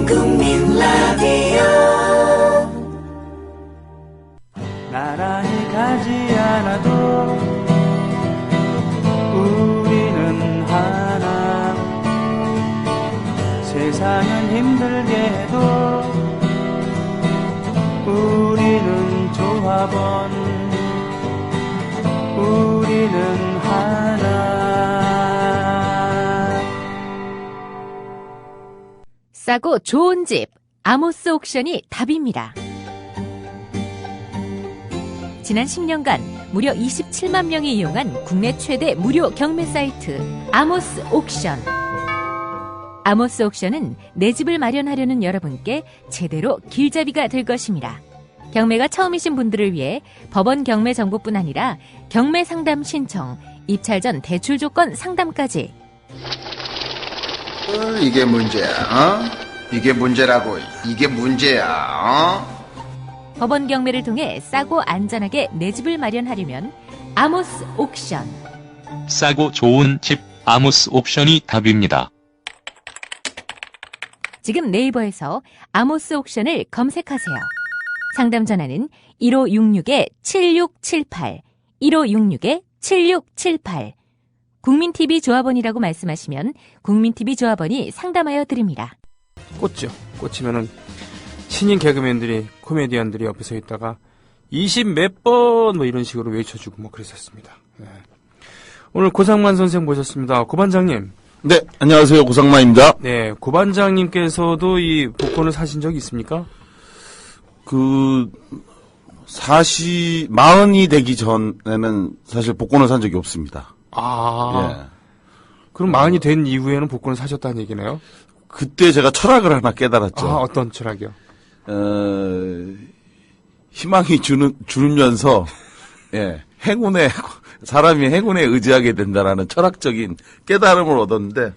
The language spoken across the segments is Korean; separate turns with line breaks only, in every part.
국민 라디오
나란히 가지 않아도 우리는 하나. 세상은 힘들게 해도 우리는 조합원. 우리는 하나.
싸고 좋은 집 아모스 옥션이 답입니다. 지난 10년간 무려 27만 명이 이용한 국내 최대 무료 경매 사이트 아모스 옥션. 아모스 옥션은 내 집을 마련하려는 여러분께 제대로 길잡이가 될 것입니다. 경매가 처음이신 분들을 위해 법원 경매 정보뿐 아니라 경매 상담 신청, 입찰 전 대출 조건 상담까지.
이게 문제야, 이게 문제라고, 이게 문제야,
법원 경매를 통해 싸고 안전하게 내 집을 마련하려면 아모스 옥션.
싸고 좋은 집 아모스 옥션이 답입니다.
지금 네이버에서 아모스 옥션을 검색하세요. 상담 전화는 1566-7678, 1566-7678. 국민TV 조합원이라고 말씀하시면 국민TV 조합원이 상담하여 드립니다.
꽂죠. 꽂히면은 신인 개그맨들이, 코미디언들이 옆에 서 있다가 20 몇 번 뭐 이런 식으로 외쳐주고 뭐 그랬었습니다. 네. 오늘 고상만 선생 모셨습니다. 고반장님.
네, 안녕하세요, 고상만입니다.
네, 고반장님께서도 이 복권을 사신 적이 있습니까?
마흔이 되기 전에는 사실 복권을 산 적이 없습니다.
아.
예.
그럼 마흔이 된 이후에는 복권을 사셨다는 얘기네요?
그때 제가 철학을 하나 깨달았죠.
아, 어떤 철학이요?
희망이 주면서, 예, 사람이 행운에 의지하게 된다라는 철학적인 깨달음을 얻었는데,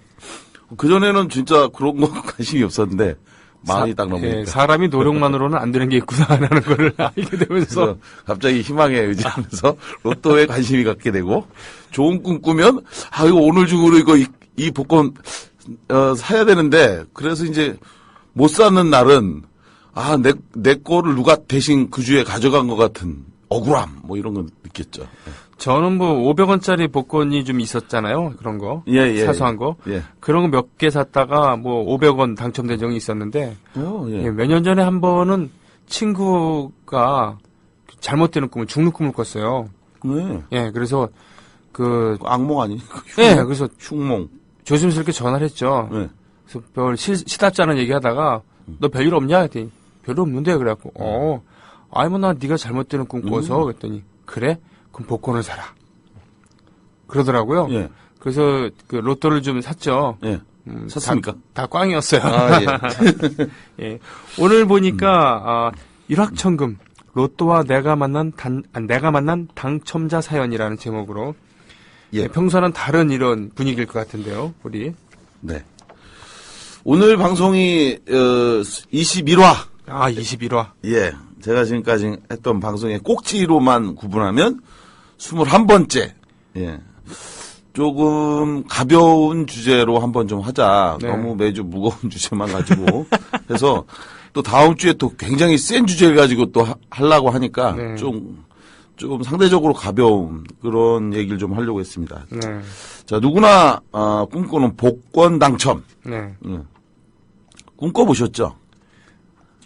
그전에는 진짜 그런 거 관심이 없었는데, 마흔이 딱 넘으니까.
예, 사람이 노력만으로는 안 되는 게 있구나라는 걸 알게 되면서.
갑자기 희망에 의지하면서 로또에 관심이 갖게 되고, 좋은 꿈 꾸면, 이거 오늘 중으로 이 복권, 사야 되는데, 그래서 이제 못 사는 날은, 내 거를 누가 대신 그 주에 가져간 것 같은 억울함, 뭐 이런 거 느꼈죠.
저는 뭐 500원짜리 복권이 좀 있었잖아요. 그런 거.
예.
사소한 거.
예.
그런 거 몇 개 샀다가 뭐 500원 당첨된 적이 있었는데,
예.
몇 년 전에 한 번은 친구가 잘못되는 꿈을, 죽는 꿈을 꿨어요.
네.
예, 그래서
악몽 아니?
예, 그래서
흉몽.
조심스럽게 전화를 했죠.
네.
그래서 별 시답지 않은 얘기 하다가, 너 별일 없냐? 했더니, 별로 없는데? 그래갖고, 뭐 난 네가 잘못되는 꿈 꿔서, 그랬더니, 그래? 그럼 복권을 사라. 그러더라고요.
예.
그래서 로또를 좀 샀죠.
예. 샀습니까?
다 꽝이었어요.
예.
예. 오늘 보니까, 일확천금, 로또와 내가 만난 당첨자 사연이라는 제목으로,
예.
평소와는 다른 이런 분위기일 것 같은데요, 우리.
네. 오늘 방송이 21화.
21화.
예. 제가 지금까지 했던 방송의 꼭지로만 구분하면 21번째. 예. 조금 가벼운 주제로 한번 좀 하자.
네.
너무 매주 무거운 주제만 가지고 해서 또 다음 주에 또 굉장히 센 주제를 가지고 또 하려고 하니까
네.
좀 상대적으로 가벼운 그런 얘기를 좀 하려고 했습니다.
네.
자, 누구나 꿈꾸는 복권 당첨.
네.
꿈꿔보셨죠?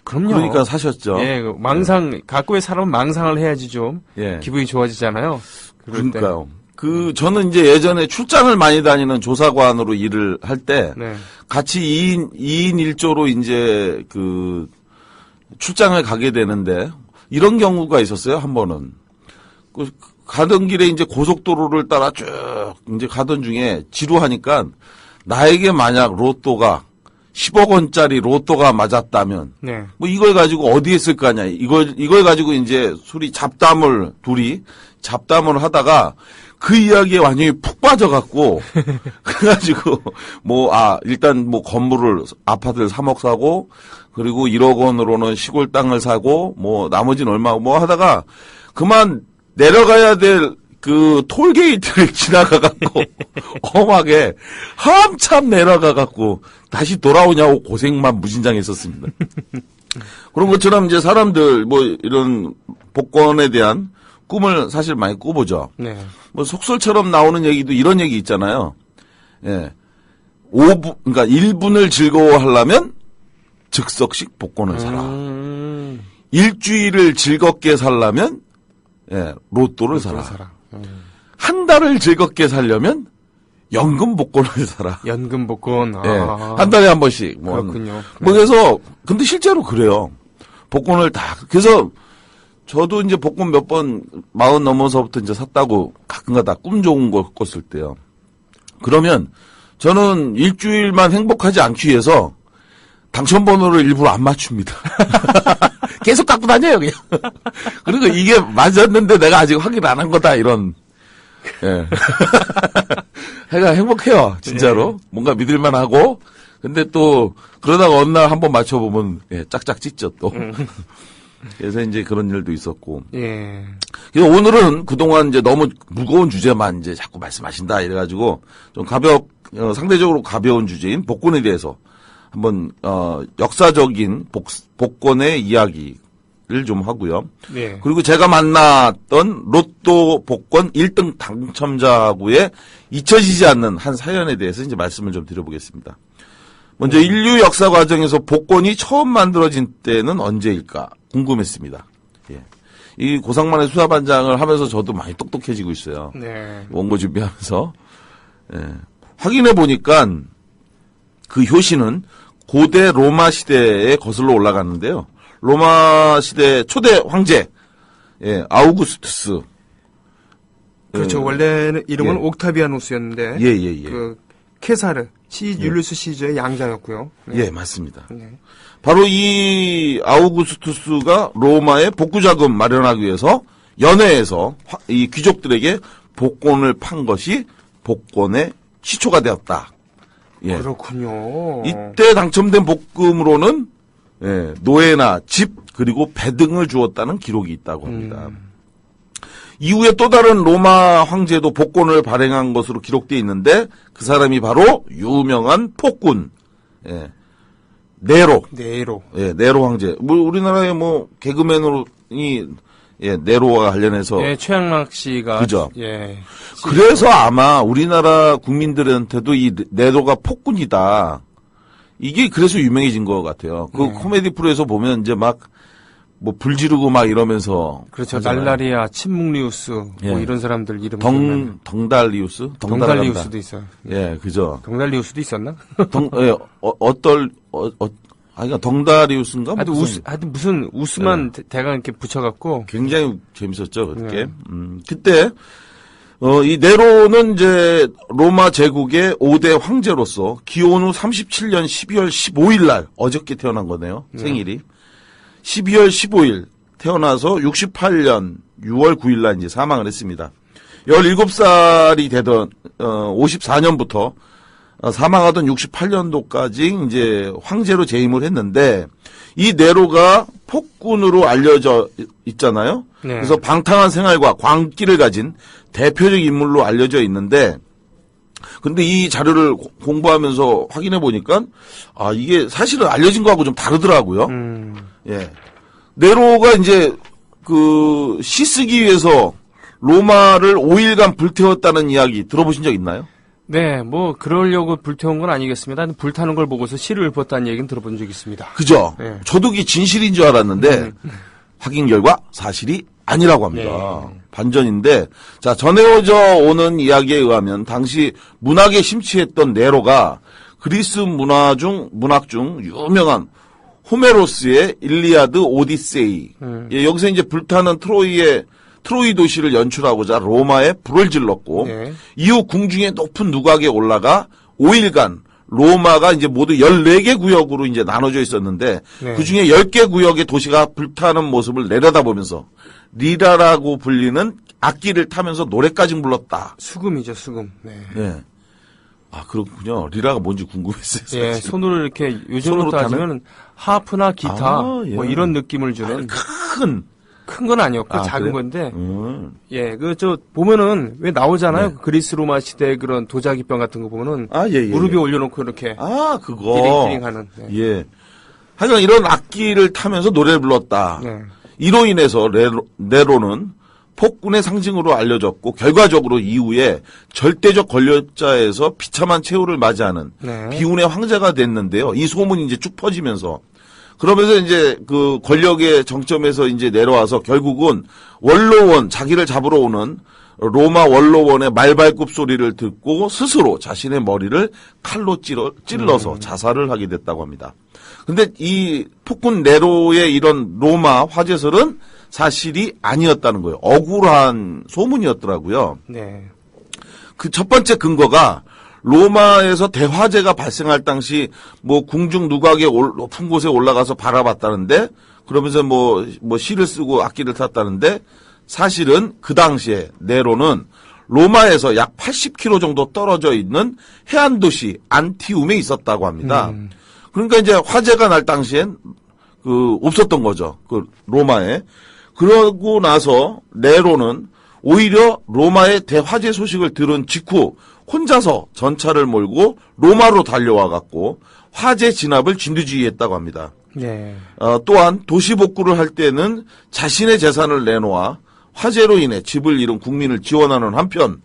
그럼요.
그러니까 사셨죠?
예, 가끔의 사람은 망상을 해야지 좀
예.
기분이 좋아지잖아요. 그럴 때.
그러니까요. 저는 이제 예전에 출장을 많이 다니는 조사관으로 일을 할 때
네.
같이 2인 1조로 이제 출장을 가게 되는데 이런 경우가 있었어요, 한 번은. 가던 길에 이제 고속도로를 따라 쭉 이제 가던 중에 지루하니까 나에게 만약 로또가 10억 원짜리 로또가 맞았다면
네.
뭐 이걸 가지고 어디에 쓸 거냐. 이걸 가지고 이제 둘이 잡담을 하다가 그 이야기에 완전히 푹 빠져갖고 그래가지고 일단 아파트를 3억 사고 그리고 1억 원으로는 시골 땅을 사고 나머지는 얼마고 하다가 그만 내려가야 될 그 톨게이트를 지나가갖고 험하게 한참 내려가갖고 다시 돌아오냐고 고생만 무진장했었습니다. 그런 것처럼 이제 사람들 뭐 이런 복권에 대한 꿈을 사실 많이 꾸보죠.
네.
뭐 속설처럼 나오는 얘기도 이런 얘기 있잖아요. 예. 5분, 그러니까 1분을 즐거워하려면 즉석식 복권을 사라. 일주일을 즐겁게 살려면 예, 로또를 사라. 한 달을 즐겁게 살려면 연금 복권을 사라.
연금 복권.
예,
아.
한 달에 한 번씩. 뭐,
그렇군요.
뭐 그래서 근데 실제로 그래요. 복권을 다 그래서 저도 이제 복권 몇 번 40 넘어서부터 이제 샀다고 가끔가다 꿈 좋은 거 꿨을 때요. 그러면 저는 일주일만 행복하지 않기 위해서 당첨번호를 일부러 안 맞춥니다. 계속 갖고 다녀요, 그냥. 그리고 이게 맞았는데 내가 아직 확인 안 한 거다, 이런. 예. 해가 행복해요, 진짜로. 뭔가 믿을만 하고. 근데 또, 그러다가 어느 날 한번 맞춰보면, 예, 짝짝 찢죠, 또. 그래서 이제 그런 일도 있었고.
예.
그래서 오늘은 그동안 이제 너무 무거운 주제만 이제 자꾸 말씀하신다, 이래가지고, 좀 상대적으로 가벼운 주제인 복권에 대해서 한번 역사적인 복권의 이야기를 좀 하고요.
네.
그리고 제가 만났던 로또 복권 1등 당첨자하고의 잊혀지지 않는 한 사연에 대해서 이제 말씀을 좀 드려보겠습니다. 먼저 인류 역사 과정에서 복권이 처음 만들어진 때는 언제일까 궁금했습니다. 예. 이 고상만의 수사반장을 하면서 저도 많이 똑똑해지고 있어요.
네.
원고 준비하면서. 예. 확인해 보니까 그 효시는 고대 로마 시대에 거슬러 올라갔는데요. 로마 시대 초대 황제, 예, 아우구스투스.
그렇죠. 원래는 이름은
예.
옥타비아누스였는데.
예, 예, 예.
그 케사르, 율리우스 시저의 양자였고요. 네.
예, 맞습니다.
네.
바로 이 아우구스투스가 로마에 복구 자금 마련하기 위해서 연회에서 이 귀족들에게 복권을 판 것이 복권의 시초가 되었다. 예.
그렇군요.
이때 당첨된 복금으로는 예, 노예나 집 그리고 배 등을 주었다는 기록이 있다고 합니다. 이후에 또 다른 로마 황제도 복권을 발행한 것으로 기록되어 있는데 그 사람이 바로 유명한 폭군 예, 네로.
네로.
예, 네로 황제. 뭐 우리나라에 뭐 개그맨으로이 예, 네로와 관련해서
예, 최양락 씨가.
그죠.
예.
그래서 아마 우리나라 국민들한테도 이 네로가 폭군이다. 이게 그래서 유명해진 것 같아요. 그 코미디 프로에서 보면 이제 막 뭐 불 지르고 막 이러면서
그렇죠.
하잖아요.
날라리아, 침묵리우스,
예.
뭐 이런 사람들 이름.
덩달리우스?
덩달리우스도 있어요.
예, 그죠.
덩달리우스도 있었나?
그러니까 덩다리우스인가?
하여튼 무슨 우스만 대강 이렇게 붙여갖고.
굉장히 재밌었죠, 그때. 그때, 이 네로는 이제 로마 제국의 5대 황제로서 기원 후 37년 12월 15일 날, 어저께 태어난 거네요, 생일이. 12월 15일 태어나서 68년 6월 9일 날 이제 사망을 했습니다. 17살이 되던, 54년부터 사망하던 68년도까지 이제 황제로 재임을 했는데 이 네로가 폭군으로 알려져 있잖아요.
네.
그래서 방탕한 생활과 광기를 가진 대표적 인물로 알려져 있는데 근데 이 자료를 공부하면서 확인해 보니까 아 이게 사실은 알려진 거하고 좀 다르더라고요. 예. 네로가 이제 그 시 쓰기 위해서 로마를 5일간 불태웠다는 이야기 들어보신 적 있나요?
네, 뭐 그러려고 불태운 건 아니겠습니다. 불타는 걸 보고서 시를 읊었다는 얘기는 들어본 적이 있습니다.
그죠?
네.
저도 그게 진실인 줄 알았는데 확인 결과 사실이 아니라고 합니다.
네.
반전인데 자 전해져 오는 이야기에 의하면 당시 문학에 심취했던 네로가 그리스 문학 중 유명한 호메로스의 일리아드 오디세이 예, 여기서 이제 불타는 트로이 도시를 연출하고자 로마에 불을 질렀고
네.
이후 궁중의 높은 누각에 올라가 5일간 로마가 이제 모두 14개 구역으로 이제 나눠져 있었는데
네.
그 중에 10개 구역의 도시가 불타는 모습을 내려다보면서 리라라고 불리는 악기를 타면서 노래까지 불렀다.
수금이죠, 수금. 네.
예. 아, 그렇군요. 리라가 뭔지 궁금했어요.
예,
사실.
손으로 이렇게 요즘으로
손으로 타는?
따지면 하프나 기타
아, 예.
뭐 이런 느낌을 주는
큰
큰 건 아니었고
아,
작은
그래요?
건데
예.
보면은 왜 나오잖아요.
네.
그리스 로마 시대 그런 도자기병 같은 거 보면은
아, 예, 예.
무릎 위에
예.
올려놓고 이렇게
그거.
디링디링하는. 네.
예. 하여간 이런 악기를 타면서 노래를 불렀다.
네.
이로 인해서 네로는 폭군의 상징으로 알려졌고 결과적으로 이후에 절대적 권력자에서 비참한 최후를 맞이하는
네.
비운의 황제가 됐는데요. 이 소문이 이제 쭉 퍼지면서 그러면서 이제 그 권력의 정점에서 이제 내려와서 결국은 원로원 자기를 잡으러 오는 로마 원로원의 말발굽 소리를 듣고 스스로 자신의 머리를 칼로 찔러서 자살을 하게 됐다고 합니다. 근데 이 폭군 네로의 이런 로마 화제설은 사실이 아니었다는 거예요. 억울한 소문이었더라고요.
네.
그 첫 번째 근거가 로마에서 대화재가 발생할 당시 뭐 궁중 누각의 높은 곳에 올라가서 바라봤다는데 그러면서 뭐 시를 쓰고 악기를 탔다는데 사실은 그 당시에 네로는 로마에서 약 80km 정도 떨어져 있는 해안 도시 안티움에 있었다고 합니다. 그러니까 이제 화재가 날 당시엔 없었던 거죠. 그 로마에. 그러고 나서 네로는 오히려 로마의 대화재 소식을 들은 직후 혼자서 전차를 몰고 로마로 달려와 갖고 화재 진압을 진두지휘했다고 합니다.
네.
또한 도시 복구를 할 때는 자신의 재산을 내놓아 화재로 인해 집을 잃은 국민을 지원하는 한편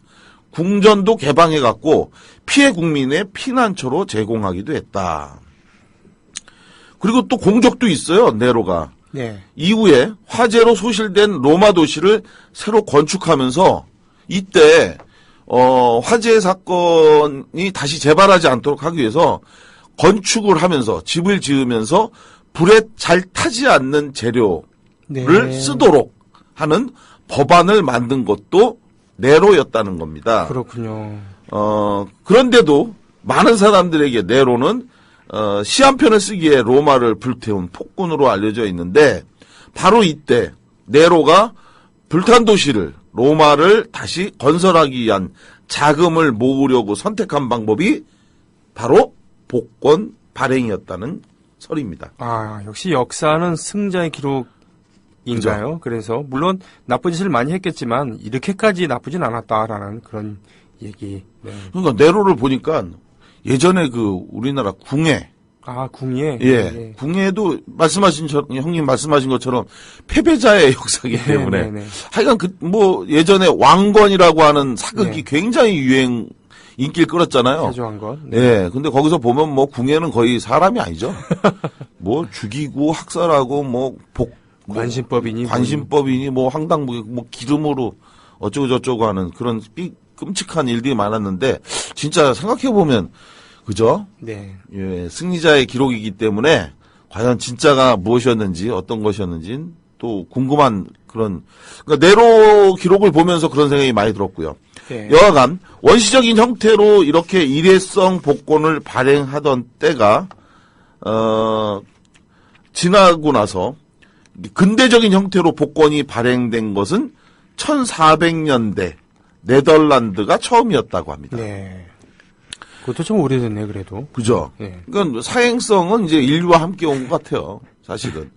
궁전도 개방해 갖고 피해 국민의 피난처로 제공하기도 했다. 그리고 또 공적도 있어요. 네로가.
네.
이후에 화재로 소실된 로마 도시를 새로 건축하면서 이때 화재 사건이 다시 재발하지 않도록 하기 위해서 건축을 하면서 집을 지으면서 불에 잘 타지 않는 재료를
네.
쓰도록 하는 법안을 만든 것도 네로였다는 겁니다.
그렇군요.
그런데도 많은 사람들에게 네로는 시 한 편을 쓰기에 로마를 불태운 폭군으로 알려져 있는데 바로 이때 네로가 불탄 도시를 로마를 다시 건설하기 위한 자금을 모으려고 선택한 방법이 바로 복권 발행이었다는 설입니다.
역시 역사는 승자의 기록인가요? 그래서 물론 나쁜 짓을 많이 했겠지만 이렇게까지 나쁘진 않았다라는 그런 얘기. 네.
그러니까 네로를 보니까 예전에 우리나라 궁예
궁예.
예. 궁예도 형님 말씀하신 것처럼 패배자의 역사이기 때문에
네.
하여간 예전에 왕건이라고 하는 사극이
네.
굉장히 인기를 끌었잖아요.
세조한 것.
네. 근데 거기서 보면 궁예는 거의 사람이 아니죠. 죽이고 학살하고
관심법이니
황당무계 기름으로 어쩌고 저쩌고 하는 그런 끔찍한 일들이 많았는데 진짜 생각해 보면 그죠?
네.
예, 승리자의 기록이기 때문에 과연 진짜가 무엇이었는지 어떤 것이었는지 또 궁금한 그러니까 네로 기록을 보면서 그런 생각이 많이 들었고요.
네.
여하간 원시적인 형태로 이렇게 일회성 복권을 발행하던 때가 지나고 나서 근대적인 형태로 복권이 발행된 것은 1400년대 네덜란드가 처음이었다고 합니다.
네. 그것도 좀 오래됐네, 그래도.
그죠?
네.
그러니까 사행성은 이제 인류와 함께 온 것 같아요. 사실은.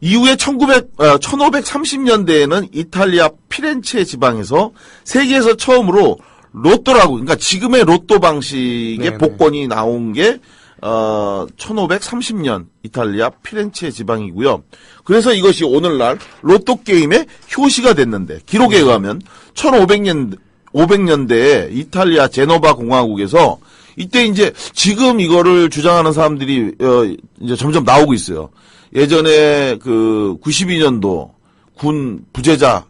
이후에 1530년대에는 이탈리아 피렌체 지방에서 세계에서 처음으로 로또라고, 그러니까 지금의 로또 방식의
네네.
복권이 나온 게 1530년 이탈리아 피렌체 지방이고요. 그래서 이것이 오늘날 로또 게임의 효시가 됐는데 기록에 의하면 1500년대에 이탈리아 제노바 공화국에서 이때 이제 지금 이거를 주장하는 사람들이 이제 점점 나오고 있어요. 예전에 92년도 군 부재자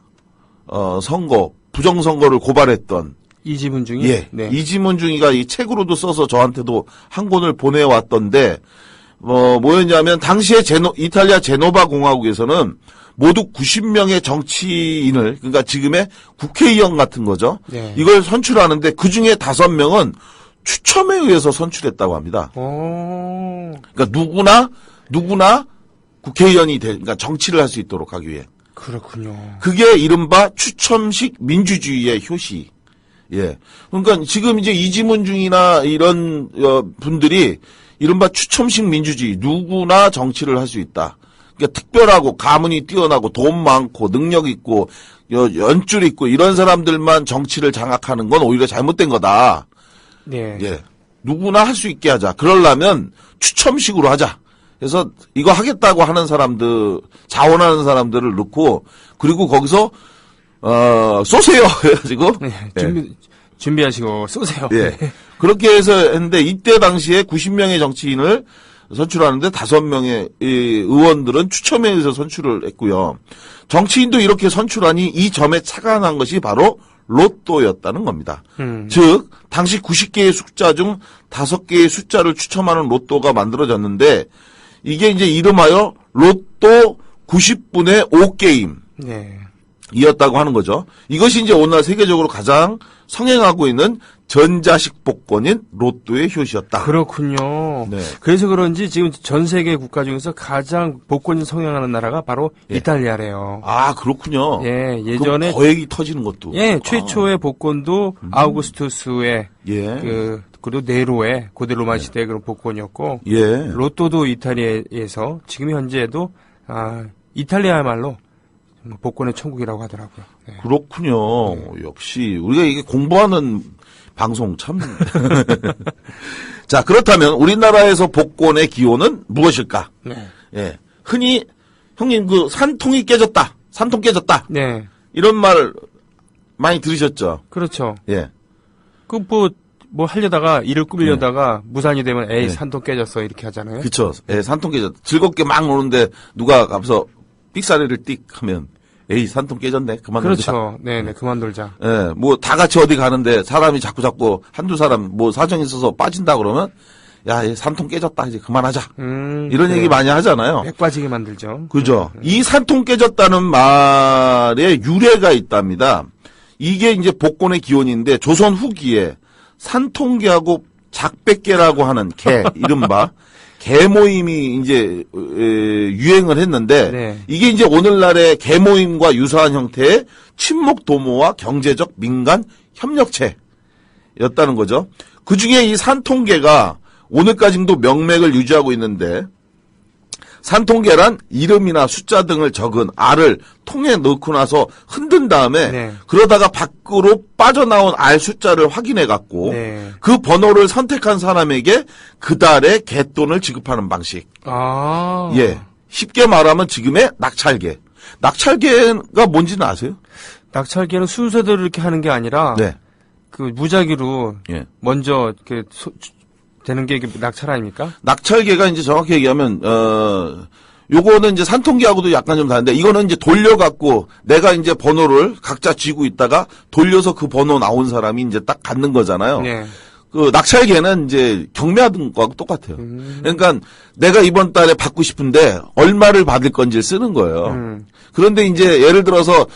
선거 부정선거를 고발했던
이지문중이?
예.
네.
이지문중이가 이 책으로도 써서 저한테도 한 권을 보내왔던데, 뭐였냐면, 당시에 이탈리아 제노바 공화국에서는 모두 90명의 정치인을, 그러니까 지금의 국회의원 같은 거죠.
네.
이걸 선출하는데 그 중에 5명은 추첨에 의해서 선출했다고 합니다. 그러니까 누구나 국회의원이 그러니까 정치를 할 수 있도록 하기 위해.
그렇군요.
그게 이른바 추첨식 민주주의의 효시. 예. 그러니까 지금 이제 이지문중이나 이런 분들이 이른바 추첨식 민주주의 누구나 정치를 할 수 있다. 그러니까 특별하고 가문이 뛰어나고 돈 많고 능력 있고 연줄 있고 이런 사람들만 정치를 장악하는 건 오히려 잘못된 거다.
네.
예. 누구나 할 수 있게 하자. 그러려면 추첨식으로 하자. 그래서 이거 하겠다고 하는 사람들, 자원하는 사람들을 넣고 그리고 거기서 쏘세요. 해가지고
네.
예.
준비하시고 쏘세요.
예. 그렇게 해서 했는데 이때 당시에 90명의 정치인을 선출하는데 5명의 의원들은 추첨에 의해서 선출을 했고요. 정치인도 이렇게 선출하니 이 점에 착안한 것이 바로 로또였다는 겁니다. 즉 당시 90개의 숫자 중 5개의 숫자를 추첨하는 로또가 만들어졌는데 이게 이제 이름하여 로또 90분의 5게임.
네.
이었다고 하는 거죠. 이것이 이제 오늘날 세계적으로 가장 성행하고 있는 전자식 복권인 로또의 효시였다.
그렇군요.
네.
그래서 그런지 지금 전 세계 국가 중에서 가장 복권이 성행하는 나라가 바로
예.
이탈리아래요.
아, 그렇군요.
예,
그럼
예전에
거액이 터지는 것도.
예, 최초의 복권도 아우구스투스의
예.
그리고 네로의 고대 로마 시대의 그런 복권이었고
예.
로또도 이탈리아에서 지금 현재도 이탈리아야말로 복권의 천국이라고 하더라고요. 네.
그렇군요. 역시 우리가 이게 공부하는 방송 참. 자, 그렇다면 우리나라에서 복권의 기호는 무엇일까?
네.
예. 흔히 형님 그 산통이 깨졌다. 산통 깨졌다.
네.
이런 말 많이 들으셨죠?
그렇죠.
예.
뭐 하려다가 일을 꾸미려다가 무산이 되면 에이
네.
산통 깨졌어 이렇게 하잖아요.
그쵸. 예, 산통 깨졌다. 즐겁게 막 노는데 누가 가서 삑사리를 띡 하면 에이, 산통 깨졌네. 그만 놀자.
그렇죠. 네네 그만 놀자.
예, 뭐 다 같이 어디 가는데 사람이 자꾸 한두 사람 뭐 사정이 있어서 빠진다 그러면 야, 얘 산통 깨졌다. 이제 그만하자. 이런
그래요.
얘기 많이 하잖아요.
맥 빠지게 만들죠.
그죠. 이 산통 깨졌다는 말에 유래가 있답니다. 이게 이제 복권의 기원인데 조선 후기에 산통개하고 작백개라고 하는 개, 이른바 개 모임이 이제 유행을 했는데
네.
이게 이제 오늘날의 개 모임과 유사한 형태의 친목 도모와 경제적 민간 협력체였다는 거죠. 그 중에 이 산통개가 오늘까지도 명맥을 유지하고 있는데 산통계란 이름이나 숫자 등을 적은 알을 통에 넣고 나서 흔든 다음에
네.
그러다가 밖으로 빠져나온 알 숫자를 확인해 갖고
네.
그 번호를 선택한 사람에게 그 달에 갯돈을 지급하는 방식.
아.
예. 쉽게 말하면 지금의 낙찰계. 낙찰계가 뭔지는 아세요?
낙찰계는 순서대로 이렇게 하는 게 아니라
네.
그 무작위로
예.
먼저 되는 게 낙찰 아닙니까?
낙찰계가 이제 정확히 얘기하면 요거는 이제 산통계하고도 약간 좀 다른데 이거는 이제 돌려갖고 내가 이제 번호를 각자 쥐고 있다가 돌려서 그 번호 나온 사람이 이제 딱 갖는 거잖아요.
네.
그 낙찰계는 이제 경매하던 거하고 똑같아요. 그러니까 내가 이번 달에 받고 싶은데 얼마를 받을 건지를 쓰는 거예요. 그런데 이제 예를 들어서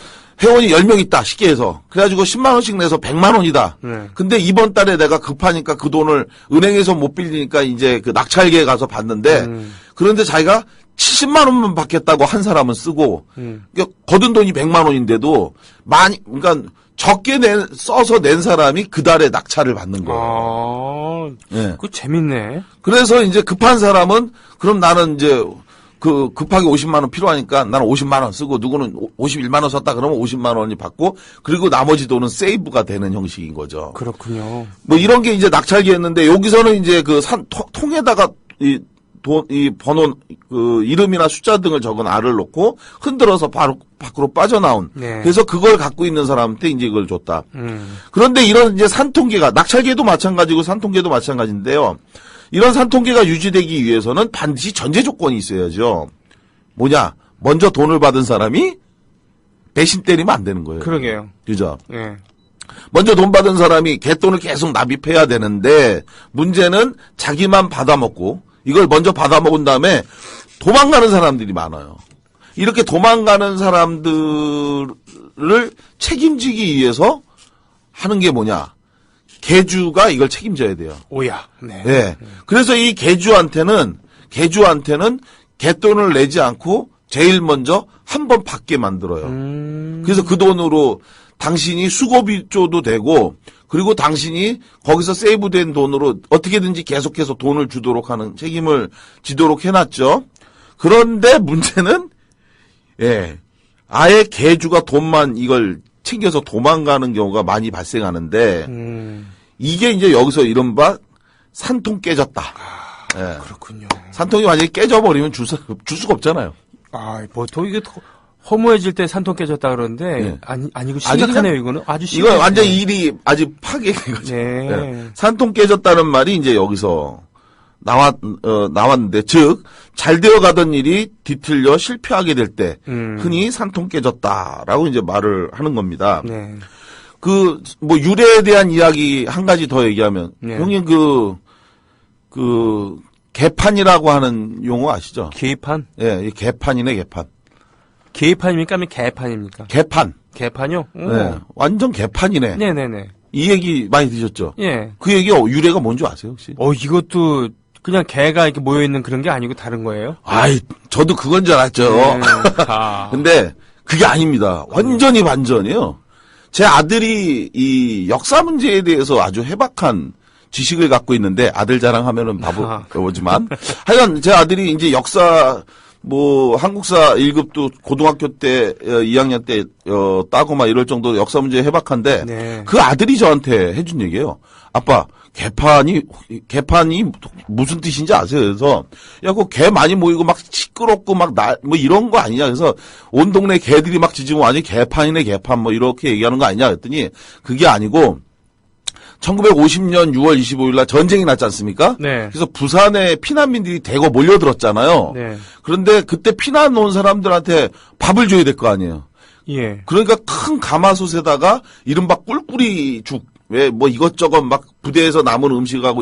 회원이 10명 있다, 쉽게 해서. 그래가지고 10만원씩 내서 100만원이다.
네.
근데 이번 달에 내가 급하니까 그 돈을 은행에서 못 빌리니까 이제 그 낙찰계에 가서 받는데, 그런데 자기가 70만원만 받겠다고 한 사람은 쓰고, 그러니까 거둔 돈이 100만원인데도 그러니까 적게 써서 낸 사람이 그 달에 낙찰을 받는 거예요. 예.
그거 재밌네.
그래서 이제 급한 사람은, 그럼 나는 이제, 급하게 50만원 필요하니까 나는 50만원 쓰고 누구는 51만원 썼다 그러면 50만원이 받고 그리고 나머지 돈은 세이브가 되는 형식인 거죠.
그렇군요.
뭐 이런 게 이제 낙찰기였는데 여기서는 이제 그 통에다가 이 번호, 이름이나 숫자 등을 적은 알을 놓고 흔들어서 바로 밖으로 빠져나온.
네.
그래서 그걸 갖고 있는 사람한테 이제 이걸 줬다. 그런데 이런 이제 산통계가, 낙찰계도 마찬가지고 산통계도 마찬가지인데요. 이런 산통계가 유지되기 위해서는 반드시 전제 조건이 있어야죠. 뭐냐? 먼저 돈을 받은 사람이 배신 때리면 안 되는 거예요.
그러게요.
그죠?
예.
먼저 돈 받은 사람이 갯돈을 계속 납입해야 되는데 문제는 자기만 받아먹고 이걸 먼저 받아먹은 다음에 도망가는 사람들이 많아요. 이렇게 도망가는 사람들을 책임지기 위해서 하는 게 뭐냐? 개주가 이걸 책임져야 돼요.
오야. 네.
네. 그래서 이 개주한테는 갯돈을 내지 않고 제일 먼저 한 번 받게 만들어요. 그래서 그 돈으로 당신이 수고비 줘도 되고 그리고 당신이 거기서 세이브된 돈으로 어떻게든지 계속해서 돈을 주도록 하는 책임을 지도록 해놨죠. 그런데 문제는 아예 개주가 돈만 이걸 챙겨서 도망가는 경우가 많이 발생하는데 이게 이제 여기서 이른바 산통 깨졌다.
그렇군요.
산통이 완전히 깨져버리면 줄 수가 없잖아요.
보통 이게 허무해질 때 산통 깨졌다 그러는데 아니고 심각하네요. 이거는 아주 심각해요.
이거 완전 일이 아주 파괴된 거죠.
네.
산통 깨졌다는 말이 이제 여기서 나왔는데, 즉, 잘 되어 가던 일이 뒤틀려 실패하게 될 때, 흔히 산통 깨졌다라고 이제 말을 하는 겁니다.
네.
유래에 대한 이야기 한 가지 더 얘기하면,
네.
형님 개판이라고 하는 용어 아시죠?
개판?
예, 이 개판이네, 개판.
개판입니까? 아니면 개판입니까?
개판.
개판요?
네, 완전 개판이네.
네네네.
이 얘기 많이 들으셨죠?
예.
그 얘기 유래가 뭔지 아세요, 혹시?
이것도 그냥 개가 이렇게 모여있는 그런 게 아니고 다른 거예요?
저도 그건 줄 알았죠. 근데 그게 아닙니다. 완전히 반전이에요. 제 아들이 이 역사 문제에 대해서 아주 해박한 지식을 갖고 있는데, 아들 자랑하면은 바보지만 하여간 제 아들이 이제 역사 한국사 1급도 고등학교 때 2학년 때 따고 막 이럴 정도로 역사 문제 해박한데,
네.
그 아들이 저한테 해준 얘기예요. 아빠, 개판이 무슨 뜻인지 아세요? 그래서 개 많이 모이고 막 시끄럽고 막 이런 거 아니냐? 그래서 온 동네 개들이 막 짖으면 완전 개판이네, 개판 이렇게 얘기하는 거 아니냐? 그랬더니 그게 아니고 1950년 6월 25일 날 전쟁이 났지 않습니까?
네.
그래서 부산에 피난민들이 대거 몰려들었잖아요.
네.
그런데 그때 피난 온 사람들한테 밥을 줘야 될 거 아니에요.
예.
그러니까 큰 가마솥에다가 이른바 꿀꿀이 죽, 이것저것 막 부대에서 남은 음식하고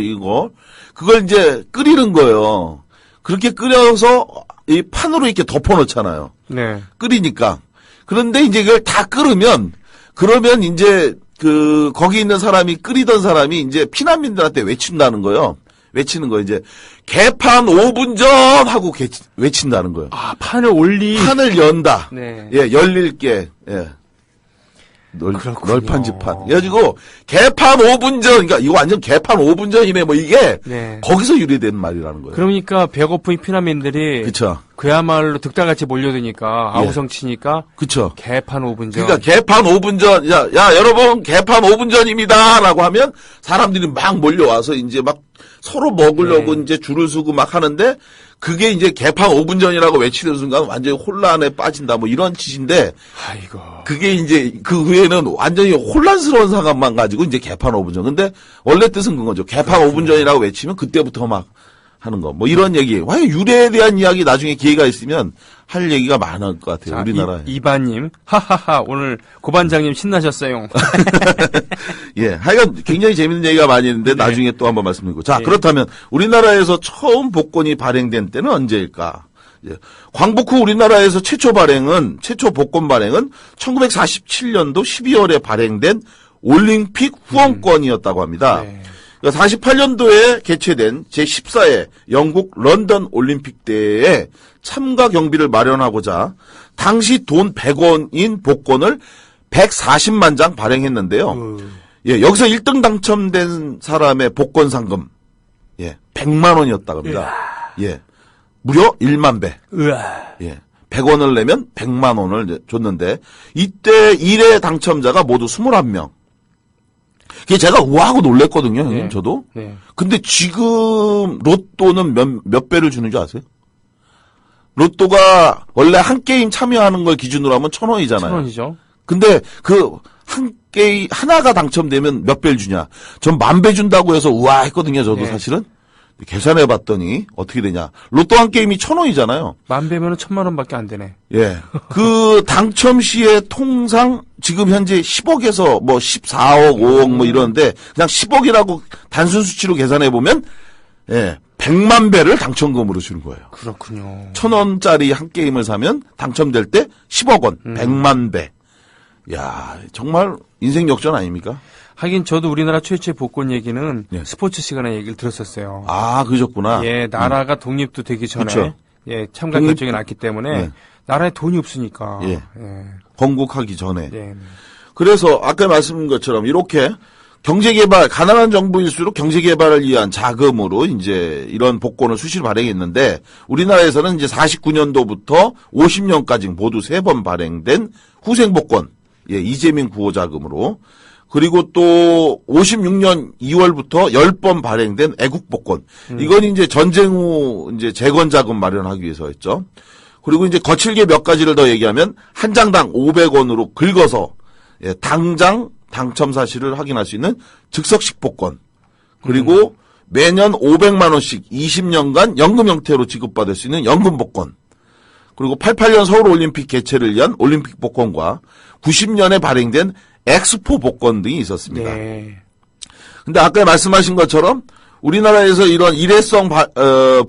그걸 이제 끓이는 거예요. 그렇게 끓여서 이 판으로 이렇게 덮어놓잖아요.
네.
끓이니까. 그런데 이제 이걸 다 끓으면, 그러면 이제 거기 있는 끓이던 사람이 이제 피난민들한테 외친다는 거예요. 외치는 거예요. 이제, 개판 5분 전! 하고 외친다는 거예요.
판을
판을 연다.
네.
예, 열릴게. 예. 널판지판. 그래가지고, 개판 5분 전! 그러니까 이거 완전 개판 5분 전이네, 이게.
네.
거기서 유래된 말이라는 거예요.
그러니까 배고픈 피난민들이.
그쵸.
그야말로 득달같이 몰려드니까, 아우성 치니까.
그쵸.
개판 5분 전.
그러니까 개판 5분 전, 야, 여러분, 개판 5분 전입니다! 라고 하면, 사람들이 막 몰려와서 이제 막 서로 먹으려고 이제 줄을 서고 막 하는데, 그게 이제 개판 5분 전이라고 외치는 순간 완전히 혼란에 빠진다, 이런 짓인데,
아이고.
그게 이제 그 후에는 완전히 혼란스러운 상황만 가지고 이제 개판 5분 전. 근데 원래 뜻은 그거죠. 개판 5분 전이라고 외치면 그때부터 막 하는 거. 이런 얘기. 유래에 대한 이야기 나중에 기회가 있으면 할 얘기가 많을 것 같아요. 우리나라에.
이반님, 하하하, 오늘 고반장님 신나셨어요.
예. 하여간 굉장히 재밌는 얘기가 많이 있는데 나중에 또 한번 말씀드리고. 자, 그렇다면 우리나라에서 처음 복권이 발행된 때는 언제일까? 예. 광복 후 우리나라에서 최초 복권 발행은 1947년도 12월에 발행된 올림픽 후원권이었다고 합니다.
네.
48년도에 개최된 제14회 영국 런던 올림픽 대회에 참가 경비를 마련하고자 당시 돈 100원인 복권을 140만 장 발행했는데요. 예, 여기서 1등 당첨된 사람의 복권 상금, 100만 원이었다고 합니다. 예. 무려 1만 배. 예. 100원을 내면 100만 원을 줬는데, 이때 1회 당첨자가 모두 21명. 그게 제가 우아하고 놀랬거든요, 형님,
네.
저도.
네.
근데 지금 로또는 몇 배를 주는 줄 아세요? 로또가 원래 한 게임 참여하는 걸 기준으로 하면 1,000원이잖아요.
1,000원이죠.
근데 한 게임, 하나가 당첨되면 몇 배를 주냐. 전 10,000배 준다고 해서 우아했거든요, 저도
네.
사실은. 계산해 봤더니 어떻게 되냐. 로또 한 게임이 1,000원이잖아요.
10,000배면은 1,000,000원밖에 안 되네.
예. 그 당첨 시에 통상 지금 현재 10억에서 14억, 5억 이러는데 그냥 10억이라고 단순 수치로 계산해 보면 100만 배를 당첨금으로 주는 거예요.
그렇군요.
1,000원짜리 한 게임을 사면 당첨될 때 10억 원, 100만 배. 야, 정말 인생 역전 아닙니까?
하긴 저도 우리나라 최초의 복권 얘기는
예.
스포츠 시간에 얘기를 들었었어요.
아, 그러셨구나.
예, 나라가 독립도 되기 전에
그쵸.
참가
독립-
결정이 났기 때문에
예.
나라에 돈이 없으니까.
예. 건국하기 전에.
예.
그래서 아까 말씀드린 것처럼 이렇게 경제개발, 가난한 정부일수록 경제개발을 위한 자금으로 이제 이런 복권을 수시로 발행했는데 우리나라에서는 이제 49년도부터 50년까지 모두 3번 발행된 후생복권, 예, 이재민 구호 자금으로 그리고 또 56년 2월부터 10번 발행된 애국복권. 이건 이제 전쟁 후 이제 재건 자금 마련하기 위해서였죠. 그리고 이제 거칠게 몇 가지를 더 얘기하면 한 장당 500원으로 긁어서 예, 당장 당첨 사실을 확인할 수 있는 즉석식 복권. 그리고 매년 500만 원씩 20년간 연금 형태로 지급받을 수 있는 연금 복권. 그리고 88년 서울올림픽 개최를 위한 올림픽 복권과 90년에 발행된 엑스포 복권 등이 있었습니다.
네.
근데 아까 말씀하신 것처럼 우리나라에서 이런 일회성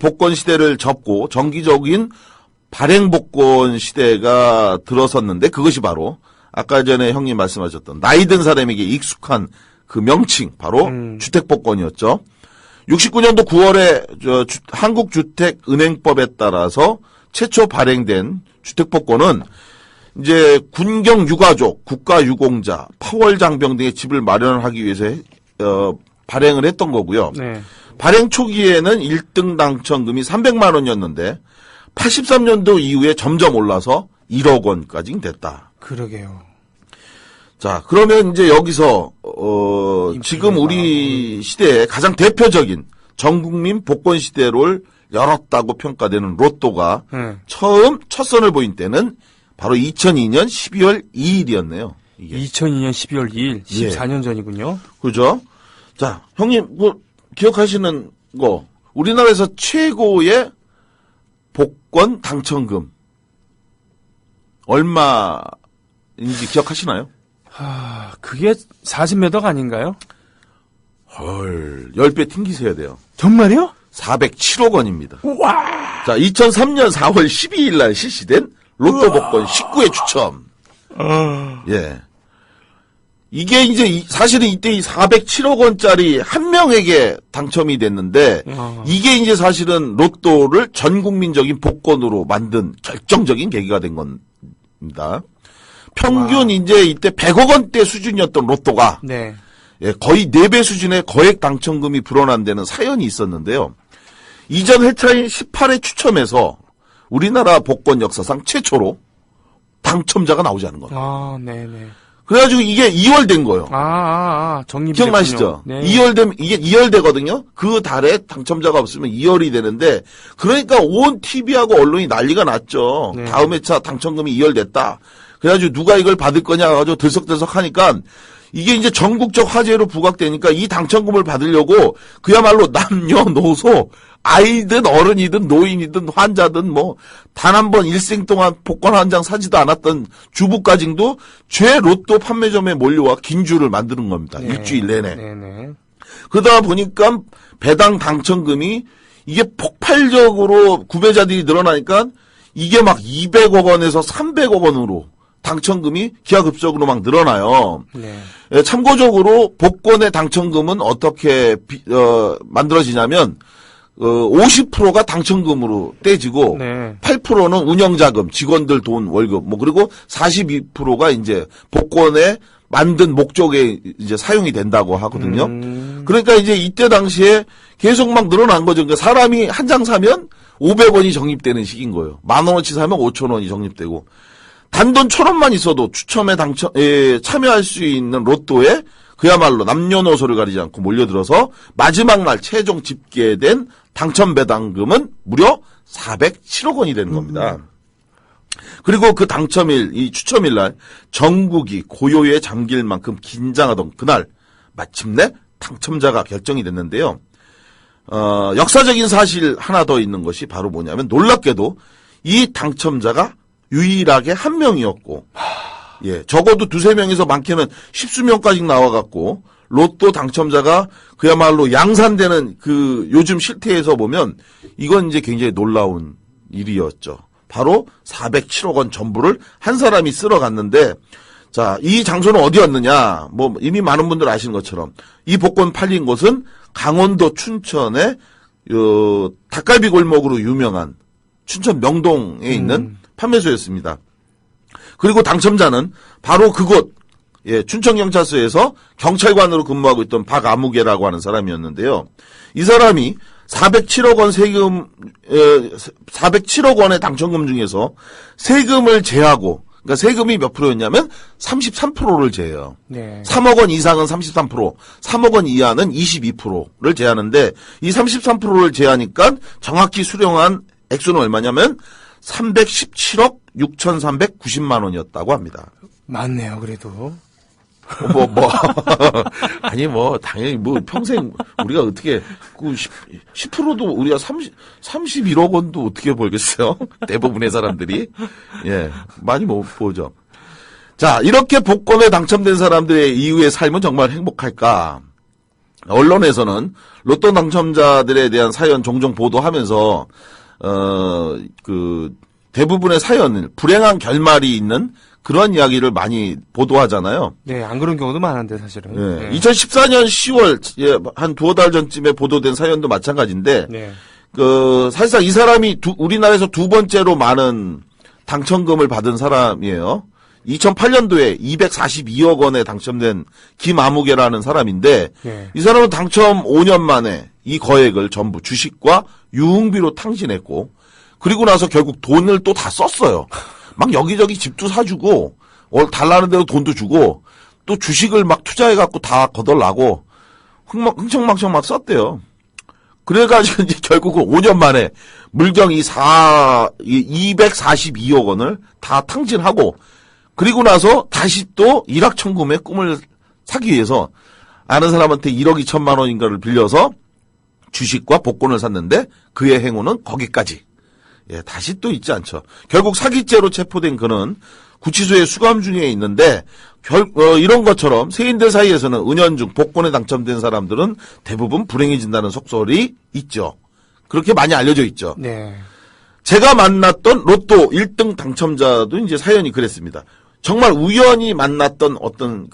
복권 시대를 접고 정기적인 발행 복권 시대가 들어섰는데 그것이 바로 아까 전에 형님 말씀하셨던 나이 든 사람에게 익숙한 그 명칭 바로 주택복권이었죠. 69년도 9월에 한국주택은행법에 따라서 최초 발행된 주택복권은 이제 군경 유가족, 국가유공자, 파월장병 등의 집을 마련하기 위해서 발행을 했던 거고요.
네.
발행 초기에는 1등 당첨금이 300만 원이었는데 83년도 이후에 점점 올라서 1억 원까지 됐다.
그러게요.
자, 그러면 이제 여기서 지금 우리 시대에 가장 대표적인 전국민 복권 시대를 열었다고 평가되는 로또가 처음 첫 선을 보인 때는 바로 2002년 12월 2일이었네요. 이게.
2002년 12월 2일, 14년 전이군요.
그죠? 자, 형님 뭐 기억하시는 거 우리나라에서 최고의 복권 당첨금 얼마인지 기억하시나요?
그게 40매덕 아닌가요?
헐, 10배 튕기셔야 돼요.
정말요?
407억 원입니다.
우와!
자, 2003년 4월 12일 날 실시된 로또 복권 19회 추첨. 예. 이게 이제 사실은 이때 이 407억 원짜리 한 명에게 당첨이 됐는데 이게 이제 사실은 로또를 전 국민적인 복권으로 만든 결정적인 계기가 된 겁니다. 평균 이제 이때 100억 원대 수준이었던 로또가
네.
예, 거의 4배 수준의 거액 당첨금이 불어난다는 사연이 있었는데요. 이전 회차인 18회 추첨에서 우리나라 복권 역사상 최초로 당첨자가 나오지 않은 겁니다.
아, 네네.
그래가지고 이게 2월된 거예요.
정립이
기억나시죠?
됐군요. 네.
2월되면 이게 2월되거든요. 그 달에 당첨자가 없으면 2월이 되는데 그러니까 온 TV하고 언론이 난리가 났죠.
네.
다음 회차 당첨금이 2월됐다. 그래가지고 누가 이걸 받을 거냐 가지고 들썩들썩 하니까 이게 이제 전국적 화제로 부각되니까 이 당첨금을 받으려고 그야말로 남녀노소 아이든 어른이든 노인이든 환자든 뭐 단 한 번 일생 동안 복권 한 장 사지도 않았던 주부까지도 죄 로또 판매점에 몰려와 긴 줄을 만드는 겁니다.
네.
일주일 내내.
네네.
그러다 보니까 배당 당첨금이 이게 폭발적으로 구매자들이 늘어나니까 이게 막 200억 원에서 300억 원으로 당첨금이 기하급수적으로 막 늘어나요.
네.
예, 참고적으로 복권의 당첨금은 어떻게 만들어지냐면 50%가 당첨금으로 떼지고
네.
8%는 운영자금, 직원들 돈, 월급, 뭐 그리고 42%가 이제 복권에 만든 목적에 이제 사용이 된다고 하거든요. 그러니까 이제 이때 당시에 계속 막 늘어난 거죠. 그러니까 사람이 한 장 사면 500원이 적립되는 시기인 거예요. 10,000원어치 사면 5,000원이 적립되고 단돈 1,000원만 있어도 추첨에 참여할 수 있는 로또에 그야말로 남녀노소를 가리지 않고 몰려들어서 마지막 날 최종 집계된 당첨 배당금은 무려 407억 원이 되는 겁니다. 그리고 그 당첨일, 이 추첨일 날 전국이 고요에 잠길 만큼 긴장하던 그날 마침내 당첨자가 결정이 됐는데요. 역사적인 사실 하나 더 있는 것이 바로 뭐냐면 놀랍게도 이 당첨자가 유일하게 한 명이었고 예, 적어도 2-3명에서 많게는 10수명까지 나와갖고 로또 당첨자가 그야말로 양산되는 그 요즘 실태에서 보면 이건 이제 굉장히 놀라운 일이었죠. 바로 407억 원 전부를 한 사람이 쓸어갔는데 자, 이 장소는 어디였느냐? 뭐 이미 많은 분들 아시는 것처럼 이 복권 팔린 곳은 강원도 춘천의 닭갈비 골목으로 유명한 춘천 명동에 있는 판매소였습니다. 그리고 당첨자는 바로 그곳 예, 춘천경찰서에서 경찰관으로 근무하고 있던 박아무개라고 하는 사람이었는데요. 이 사람이 407억 원 세금, 407억 원의 당첨금 중에서 세금을 제하고, 그러니까 세금이 몇 프로였냐면 33%를 제해요.
네.
3억 원 이상은 33%, 3억 원 이하는 22%를 제하는데 이 33%를 제하니까 정확히 수령한 액수는 얼마냐면 317억 6,390만 원이었다고 합니다.
많네요, 그래도.
아니, 당연히, 평생, 우리가 어떻게, 10%도 우리가 31억 원도 어떻게 벌겠어요? 대부분의 사람들이. 예, 많이 못 보죠. 자, 이렇게 복권에 당첨된 사람들의 이후의 삶은 정말 행복할까? 언론에서는 로또 당첨자들에 대한 사연 종종 보도하면서, 대부분의 사연을 불행한 결말이 있는 그런 이야기를 많이 보도하잖아요.
네, 안 그런 경우도 많은데, 사실은.
네. 2014년 10월, 한 두어 달 전쯤에 보도된 사연도 마찬가지인데,
네.
사실상 이 사람이 우리나라에서 두 번째로 많은 당첨금을 받은 사람이에요. 2008년도에 242억 원에 당첨된 김아무개라는 사람인데,
네.
이 사람은 당첨 5년 만에 이 거액을 전부 주식과 유흥비로 탕진했고, 그리고 나서 결국 돈을 또 다 썼어요. 막 여기저기 집도 사주고, 달라는 대로 돈도 주고, 또 주식을 막 투자해갖고 다 거덜나고, 흥청망청 막 썼대요. 그래가지고 이제 결국은 5년 만에 물경 242억 원을 다 탕진하고, 그리고 나서 다시 또 일확천금의 꿈을 사기 위해서 아는 사람한테 1억 2천만 원인가를 빌려서 주식과 복권을 샀는데 그의 행운은 거기까지. 예, 다시 또 있지 않죠. 결국 사기죄로 체포된 그는 구치소에 수감 중에 있는데 이런 것처럼 세인들 사이에서는 은연중 복권에 당첨된 사람들은 대부분 불행해진다는 속설이 있죠. 그렇게 많이 알려져 있죠.
네.
제가 만났던 로또 1등 당첨자도 이제 사연이 그랬습니다. 정말 우연히 만났던 어떤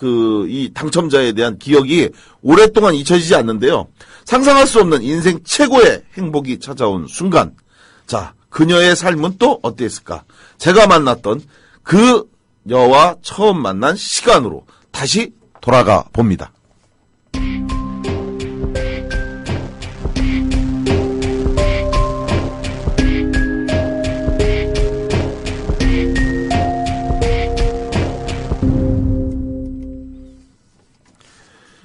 이 당첨자에 대한 기억이 오랫동안 잊혀지지 않는데요. 상상할 수 없는 인생 최고의 행복이 찾아온 순간. 자, 그녀의 삶은 또 어땠을까? 제가 만났던 그녀와 처음 만난 시간으로 다시 돌아가 봅니다.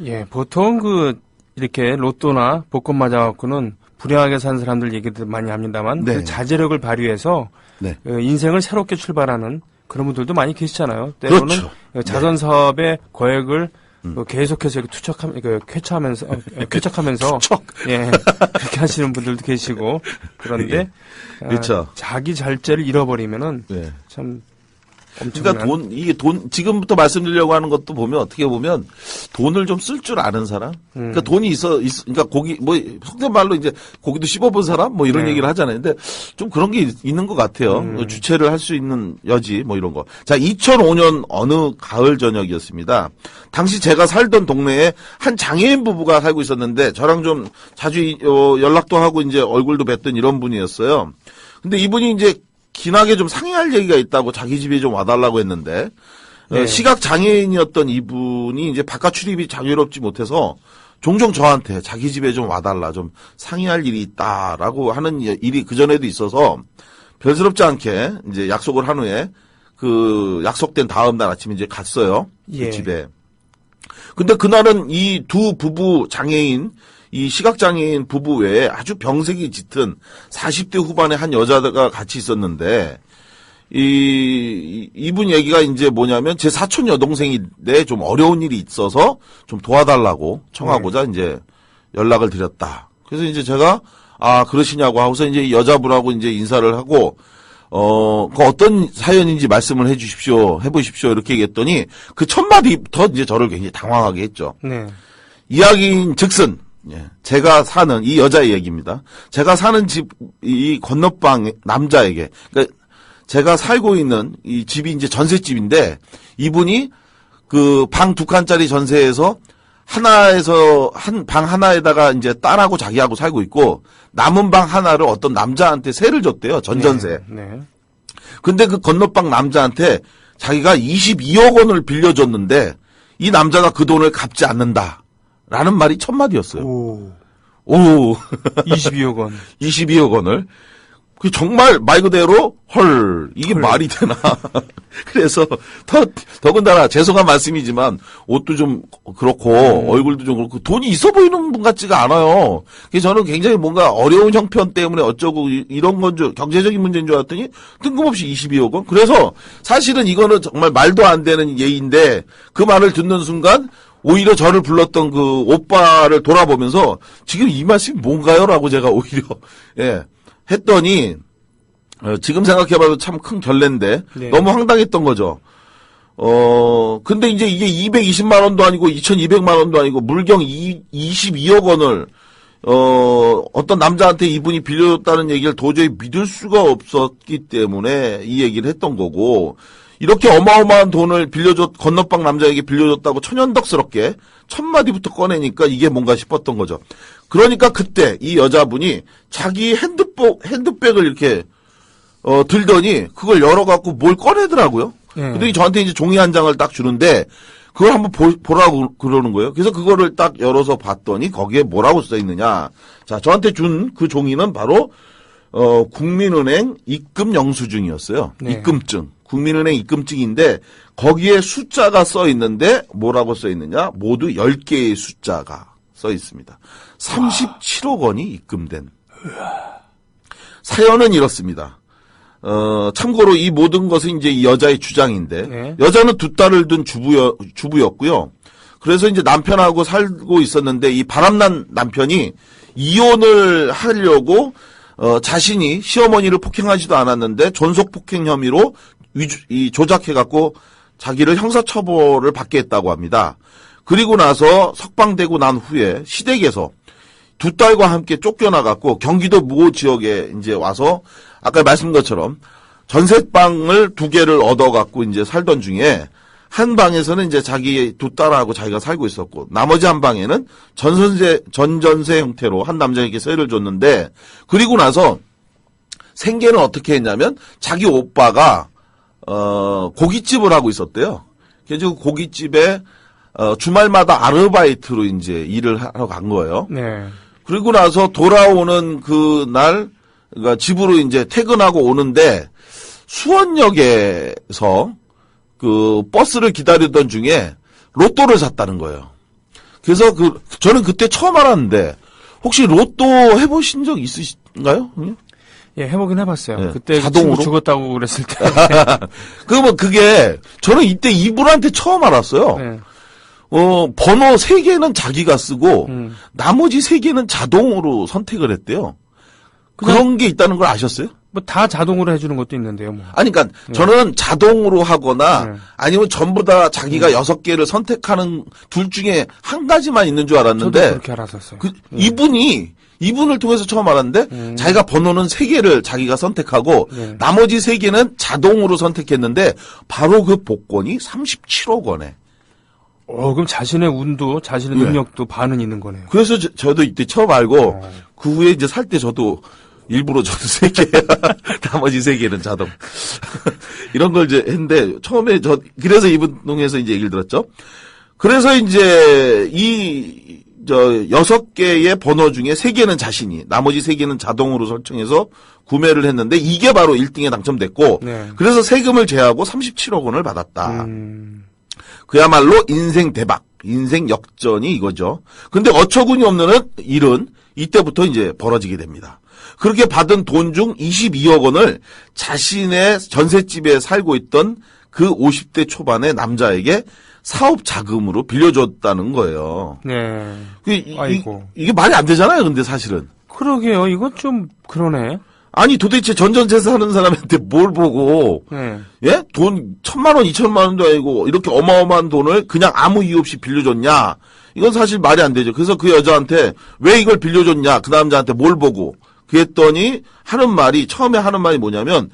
예, 보통 이렇게 로또나 복권 맞아갖고는 불행하게 산 사람들 얘기도 많이 합니다만,
네.
그 자제력을 발휘해서
네.
인생을 새롭게 출발하는 그런 분들도 많이 계시잖아요. 때로는
그렇죠.
자선 사업의 거액을 계속해서 이렇게 쾌척하면서 예, 그렇게 하시는 분들도 계시고, 그런데
예. 그렇죠.
자기 잘제를 잃어버리면은
네.
참 엄청난.
그러니까 지금부터 말씀드리려고 하는 것도 보면 어떻게 보면 돈을 좀 쓸 줄 아는 사람? 그러니까 돈이 그러니까 속된 말로 이제 고기도 씹어본 사람? 이런
네.
얘기를 하잖아요. 근데 좀 그런 게 있는 것 같아요. 주체를 할 수 있는 여지, 이런 거. 자, 2005년 어느 가을 저녁이었습니다. 당시 제가 살던 동네에 한 장애인 부부가 살고 있었는데 저랑 좀 자주 연락도 하고 이제 얼굴도 뵀던 이런 분이었어요. 근데 이분이 이제 긴하게 좀 상의할 얘기가 있다고 자기 집에 좀 와달라고 했는데,
네.
시각 장애인이었던 이분이 이제 바깥 출입이 자유롭지 못해서 종종 저한테 자기 집에 좀 와달라, 좀 상의할 일이 있다라고 하는 일이 그전에도 있어서 별스럽지 않게 이제 약속을 한 후에 약속된 다음 날 아침에 이제 갔어요.
예.
그 집에. 근데 그날은 이 두 부부 장애인, 이 시각장애인 부부 외에 아주 병색이 짙은 40대 후반의 한 여자가 같이 있었는데, 이분 얘기가 이제 뭐냐면, 제 사촌 여동생인데 좀 어려운 일이 있어서 좀 도와달라고 청하고자 이제 연락을 드렸다. 그래서 이제 제가, 그러시냐고 하고서 이제 여자분하고 이제 인사를 하고, 그 어떤 사연인지 말씀을 해보십시오. 이렇게 얘기했더니, 그 첫 마디부터 이제 저를 굉장히 당황하게 했죠.
네.
이야기인 즉슨, 제가 사는, 이 여자의 얘기입니다. 제가 사는 집, 이 건너방 남자에게, 그러니까 제가 살고 있는 이 집이 이제 전셋집인데, 이분이 그 방 2칸짜리 전세에서 방 하나에다가 이제 딸하고 자기하고 살고 있고, 남은 방 하나를 어떤 남자한테 세를 줬대요, 전전세.
네.
근데 그 건너방 남자한테 자기가 22억 원을 빌려줬는데, 이 남자가 그 돈을 갚지 않는다라는 말이 첫 마디였어요.
오.
오,
22억 원.
22억 원을. 그 정말 말 그대로 헐 이게 말이 되나. 그래서 더군다나 죄송한 말씀이지만 옷도 좀 그렇고 얼굴도 좀 그렇고 돈이 있어 보이는 분 같지가 않아요. 그래서 저는 굉장히 뭔가 어려운 형편 때문에 어쩌고 이런 건 줄 경제적인 문제인 줄 알았더니 뜬금없이 22억 원. 그래서 사실은 이거는 정말 말도 안 되는 예인데 그 말을 듣는 순간 오히려 저를 불렀던 그 오빠를 돌아보면서 지금 이 말씀이 뭔가요라고 제가 오히려 했더니 지금 생각해봐도 참 큰 결례인데
네.
너무 황당했던 거죠. 근데 이제 이게 220만 원도 아니고 2,200만 원도 아니고 물경 22억 원을 어떤 남자한테 이분이 빌려줬다는 얘기를 도저히 믿을 수가 없었기 때문에 이 얘기를 했던 거고, 이렇게 어마어마한 돈을 건너방 남자에게 빌려줬다고 천연덕스럽게 첫 마디부터 꺼내니까 이게 뭔가 싶었던 거죠. 그러니까 그때 이 여자분이 자기 핸드백을 이렇게 들더니 그걸 열어갖고 뭘 꺼내더라고요. 근데 저한테 이제 종이 한 장을 딱 주는데 그걸 한번 보라고 그러는 거예요. 그래서 그거를 딱 열어서 봤더니 거기에 뭐라고 써 있느냐. 자, 저한테 준 그 종이는 바로 국민은행 입금 영수증이었어요.
네.
입금증. 국민은행 입금증인데 거기에 숫자가 써 있는데 뭐라고 써 있느냐? 모두 10개의 숫자가 써 있습니다. 37억 원이 입금된. 사연은 이렇습니다. 참고로 이 모든 것은 이제 이 여자의 주장인데,
네.
여자는 두 딸을 둔 주부였고요. 그래서 이제 남편하고 살고 있었는데 이 바람난 남편이 이혼을 하려고 자신이 시어머니를 폭행하지도 않았는데 존속 폭행 혐의로 조작해갖고 자기를 형사처벌을 받게 했다고 합니다. 그리고 나서 석방되고 난 후에 시댁에서 두 딸과 함께 쫓겨나갖고 경기도 모 지역에 이제 와서 아까 말씀드린 것처럼 전셋방을 2개를 얻어갖고 이제 살던 중에 한 방에서는 이제 자기 두 딸하고 자기가 살고 있었고 나머지 한 방에는 전전세 형태로 한 남자에게 세를 줬는데, 그리고 나서 생계는 어떻게 했냐면 자기 오빠가 고깃집을 하고 있었대요. 그래서 고깃집에 주말마다 아르바이트로 이제 일을 하러 간 거예요.
네.
그리고 나서 돌아오는 그 그러니까 집으로 이제 퇴근하고 오는데 수원역에서 그 버스를 기다리던 중에 로또를 샀다는 거예요. 그래서 저는 그때 처음 알았는데 혹시 로또 해보신 적 있으신가요?
예, 해보긴 해봤어요.
네.
그때
자동으로?
친구 죽었다고 그랬을 때.
그러면 그게 저는 이때 이분한테 처음 알았어요.
네.
번호 3개는 자기가 쓰고 나머지 3개는 자동으로 선택을 했대요. 그런 게 있다는 걸 아셨어요?
뭐 다 자동으로 해주는 것도 있는데요, 뭐.
아니, 그러니까 저는 자동으로 하거나
네.
아니면 전부 다 자기가 6개를 선택하는 둘 중에 한 가지만 있는 줄
저도
알았는데
그렇게 알았었어요.
이분을 통해서 처음 알았는데 자기가 번호는 3개를 자기가 선택하고
네.
나머지 3개는 자동으로 선택했는데 바로 그 복권이 37억 원에.
그럼 자신의 운도, 자신의
네.
능력도 반은 있는 거네요.
그래서 저도 이때 처음 알고 그 후에 이제 살 때 저도 일부러 저도 3개, 나머지 3개는 자동. 이런 걸 이제 했는데, 처음에 그래서 이분 통해서 이제 얘기를 들었죠. 그래서 이제 6개의 번호 중에 3개는 자신이, 나머지 3개는 자동으로 설정해서 구매를 했는데, 이게 바로 1등에 당첨됐고,
네.
그래서 세금을 제하고 37억 원을 받았다. 그야말로 인생 대박, 인생 역전이 이거죠. 근데 어처구니 없는 일은 이때부터 이제 벌어지게 됩니다. 그렇게 받은 돈 중 22억 원을 자신의 전셋집에 살고 있던 그 50대 초반의 남자에게 사업 자금으로 빌려줬다는 거예요.
네.
아이고. 이게 말이 안 되잖아요, 근데 사실은.
그러게요. 이건 좀 그러네.
아니, 도대체 전전세 사는 사람한테 뭘 보고,
네.
예? 돈 1,000만 원, 2,000만 원도 아니고, 이렇게 어마어마한 돈을 그냥 아무 이유 없이 빌려줬냐? 이건 사실 말이 안 되죠. 그래서 그 여자한테 왜 이걸 빌려줬냐? 그 남자한테 뭘 보고. 그랬더니 처음에 하는 말이 뭐냐면,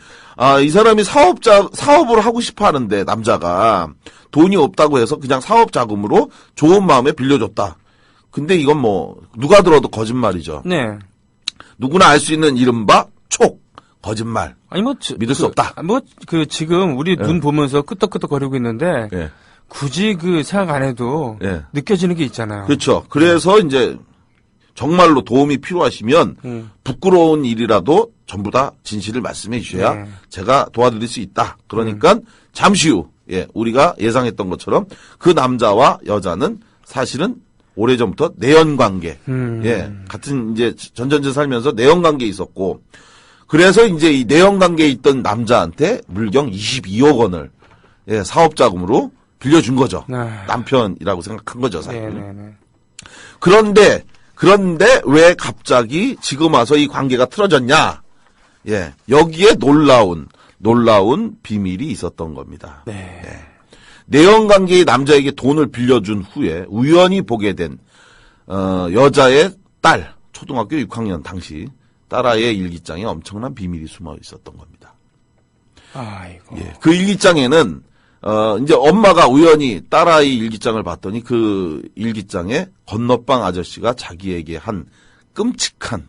이 사람이 사업을 하고 싶어 하는데, 남자가 돈이 없다고 해서 그냥 사업 자금으로 좋은 마음에 빌려줬다. 근데 이건 뭐, 누가 들어도 거짓말이죠.
네.
누구나 알 수 있는 이른바 거짓말.
아니,
믿을 수 없다.
지금 우리 눈 보면서 끄떡끄떡 거리고 있는데,
예.
굳이 그 생각 안 해도
예.
느껴지는 게 있잖아요.
그렇죠. 그래서 이제 정말로 도움이 필요하시면 부끄러운 일이라도 전부 다 진실을 말씀해 주셔야
네.
제가 도와드릴 수 있다. 그러니까 잠시 후 예, 우리가 예상했던 것처럼 그 남자와 여자는 사실은 오래전부터 내연관계, 예, 같은 이제 전전제 살면서 내연관계에 있었고, 그래서 이제 이 내연관계에 있던 남자한테 물경 22억 원을 예, 사업자금으로 빌려준 거죠.
아.
남편이라고 생각한 거죠, 사실.
네네네.
그런데 왜 갑자기 지금 와서 이 관계가 틀어졌냐? 예, 여기에 놀라운 비밀이 있었던 겁니다.
네.
내연관계의 남자에게 돈을 빌려준 후에 우연히 보게 된 여자의 딸, 초등학교 6학년 당시 딸아이의 일기장에 엄청난 비밀이 숨어 있었던 겁니다.
아이고.
예, 그 일기장에는 이제 엄마가 우연히 딸아이 일기장을 봤더니 그 일기장에 건너방 아저씨가 자기에게 한 끔찍한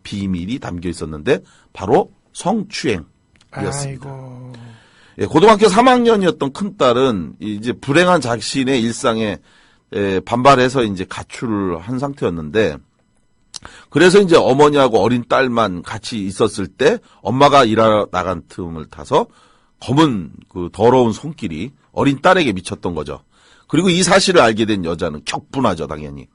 비밀이 담겨 있었는데 바로 성추행이었습니다.
아이고.
예, 고등학교 3학년이었던 큰딸은 이제 불행한 자신의 일상에 반발해서 이제 가출을 한 상태였는데, 그래서 이제 어머니하고 어린 딸만 같이 있었을 때 엄마가 일하러 나간 틈을 타서 검은 그 더러운 손길이 어린 딸에게 미쳤던 거죠. 그리고 이 사실을 알게 된 여자는 격분하죠, 당연히.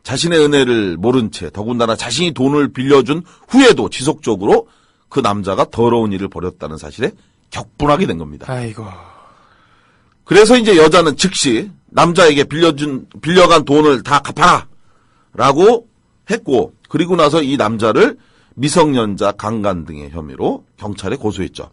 자신의 은혜를 모른 채 더군다나 자신이 돈을 빌려준 후에도 지속적으로 그 남자가 더러운 일을 벌였다는 사실에 격분하게 된 겁니다.
아이고.
그래서 이제 여자는 즉시 남자에게 빌려간 돈을 다 갚아라! 라고 했고, 그리고 나서 이 남자를 미성년자 강간 등의 혐의로 경찰에 고소했죠.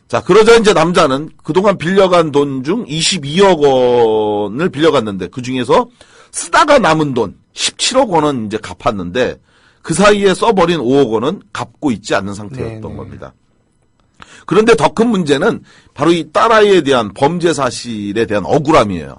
자, 그러자 이제 남자는 그동안 빌려간 돈 중 22억 원을 빌려갔는데 그 중에서 쓰다가 남은 돈 17억 원은 이제 갚았는데 그 사이에 써버린 5억 원은 갚고 있지 않는 상태였던
네네.
겁니다. 그런데 더 큰 문제는 바로 이 딸아이에 대한 범죄 사실에 대한 억울함이에요.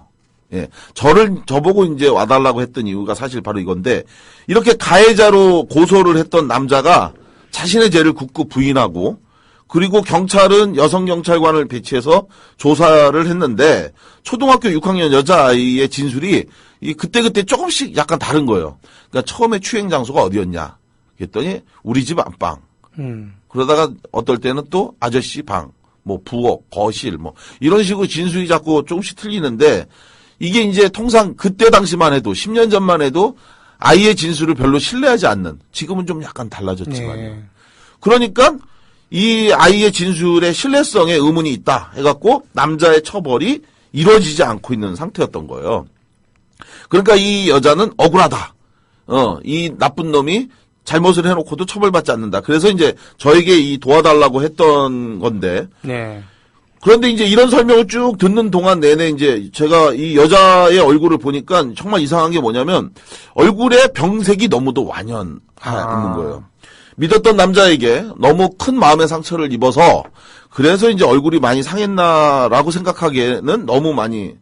예. 저보고 이제 와달라고 했던 이유가 사실 바로 이건데, 이렇게 가해자로 고소를 했던 남자가 자신의 죄를 굳고 부인하고, 그리고 경찰은 여성경찰관을 배치해서 조사를 했는데, 초등학교 6학년 여자아이의 진술이 그때그때 조금씩 약간 다른 거예요. 그러니까 처음에 추행 장소가 어디였냐? 그랬더니 우리 집 안방. 그러다가 어떨 때는 또 아저씨 방, 뭐 부엌, 거실, 뭐 이런 식으로 진술이 자꾸 조금씩 틀리는데, 이게 이제 통상 그때 당시만 해도 10년 전만 해도 아이의 진술을 별로 신뢰하지 않는, 지금은 좀 약간 달라졌지만요.
네.
그러니까 이 아이의 진술에 신뢰성에 의문이 있다 해갖고 남자의 처벌이 이루어지지 않고 있는 상태였던 거예요. 그러니까 이 여자는 억울하다. 이 나쁜 놈이 잘못을 해놓고도 처벌받지 않는다. 그래서 이제 저에게 이 도와달라고 했던 건데.
네.
그런데 이제 이런 설명을 쭉 듣는 동안 내내 이제 제가 이 여자의 얼굴을 보니까 정말 이상한 게 뭐냐면 얼굴에 병색이 너무도 완연해 있는 거예요. 믿었던 남자에게 너무 큰 마음의 상처를 입어서 그래서 이제 얼굴이 많이 상했나라고 생각하기에는 너무 많이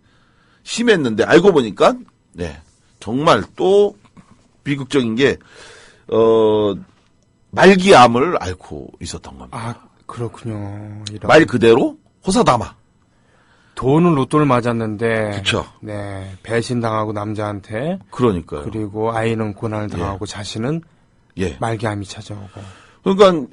심했는데 알고 보니까 네, 정말 또 비극적인 게 말기암을 앓고 있었던 겁니다.
아, 그렇군요. 이런.
말 그대로 호사다마.
돈은 로또를 맞았는데.
그쵸.
네. 배신당하고 남자한테.
그러니까요.
그리고 아이는 고난을 당하고 자신은
예.
말기암이 찾아오고.
그러니까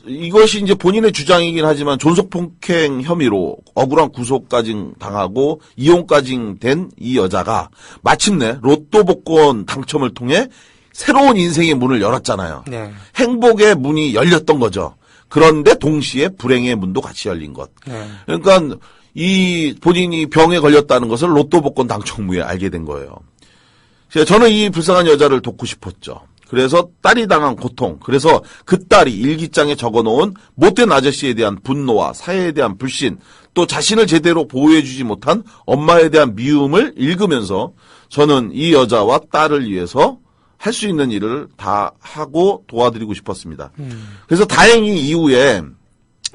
이것이 이제 본인의 주장이긴 하지만 존속폭행 혐의로 억울한 구속까지 당하고 이혼까지 된 이 여자가 마침내 로또 복권 당첨을 통해 새로운 인생의 문을 열었잖아요.
네.
행복의 문이 열렸던 거죠. 그런데 동시에 불행의 문도 같이 열린 것.
네.
그러니까 이 본인이 병에 걸렸다는 것을 로또 복권 당첨 후에 알게 된 거예요. 저는 이 불쌍한 여자를 돕고 싶었죠. 그래서 딸이 당한 고통, 그래서 그 딸이 일기장에 적어놓은 못된 아저씨에 대한 분노와 사회에 대한 불신, 또 자신을 제대로 보호해주지 못한 엄마에 대한 미움을 읽으면서 저는 이 여자와 딸을 위해서 할 수 있는 일을 다 하고 도와드리고 싶었습니다. 그래서 다행히 이후에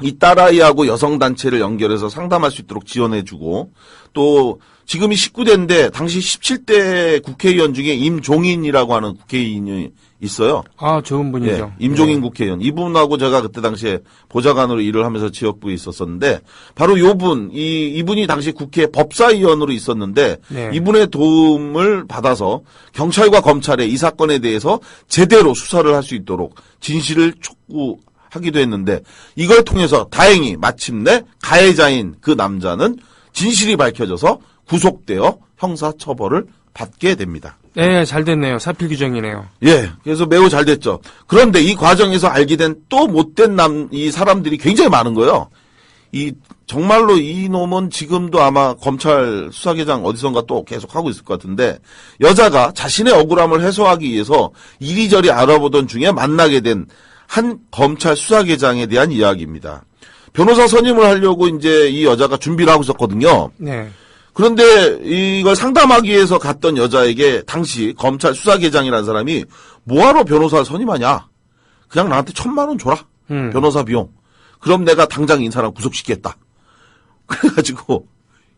이 딸아이하고 여성단체를 연결해서 상담할 수 있도록 지원해주고 또 지금이 19대인데 당시 17대 국회의원 중에 임종인이라고 하는 국회의원이 있어요.
아, 좋은 분이죠.
예, 임종인 국회의원. 이분하고 제가 그때 당시에 보좌관으로 일을 하면서 지역부에 있었었는데 바로 이분이 당시 국회 법사위원으로 있었는데
네.
이분의 도움을 받아서 경찰과 검찰에 이 사건에 대해서 제대로 수사를 할 수 있도록 진실을 촉구하기도 했는데 이걸 통해서 다행히 마침내 가해자인 그 남자는 진실이 밝혀져서 구속되어 형사처벌을 받게 됩니다.
네, 잘 됐네요. 사필 규정이네요.
예, 그래서 매우 잘 됐죠. 그런데 이 과정에서 알게 된 또 못된 이 사람들이 굉장히 많은 거예요. 정말로 이 놈은 지금도 아마 검찰 수사계장 어디선가 또 계속 하고 있을 것 같은데, 여자가 자신의 억울함을 해소하기 위해서 이리저리 알아보던 중에 만나게 된 한 검찰 수사계장에 대한 이야기입니다. 변호사 선임을 하려고 이제 이 여자가 준비를 하고 있었거든요.
네.
그런데 이걸 상담하기 위해서 갔던 여자에게 당시 검찰 수사계장이라는 사람이 뭐하러 변호사를 선임하냐. 그냥 나한테 1,000만 원 줘라. 변호사 비용. 그럼 내가 당장 이 사람 구속시키겠다. 그래가지고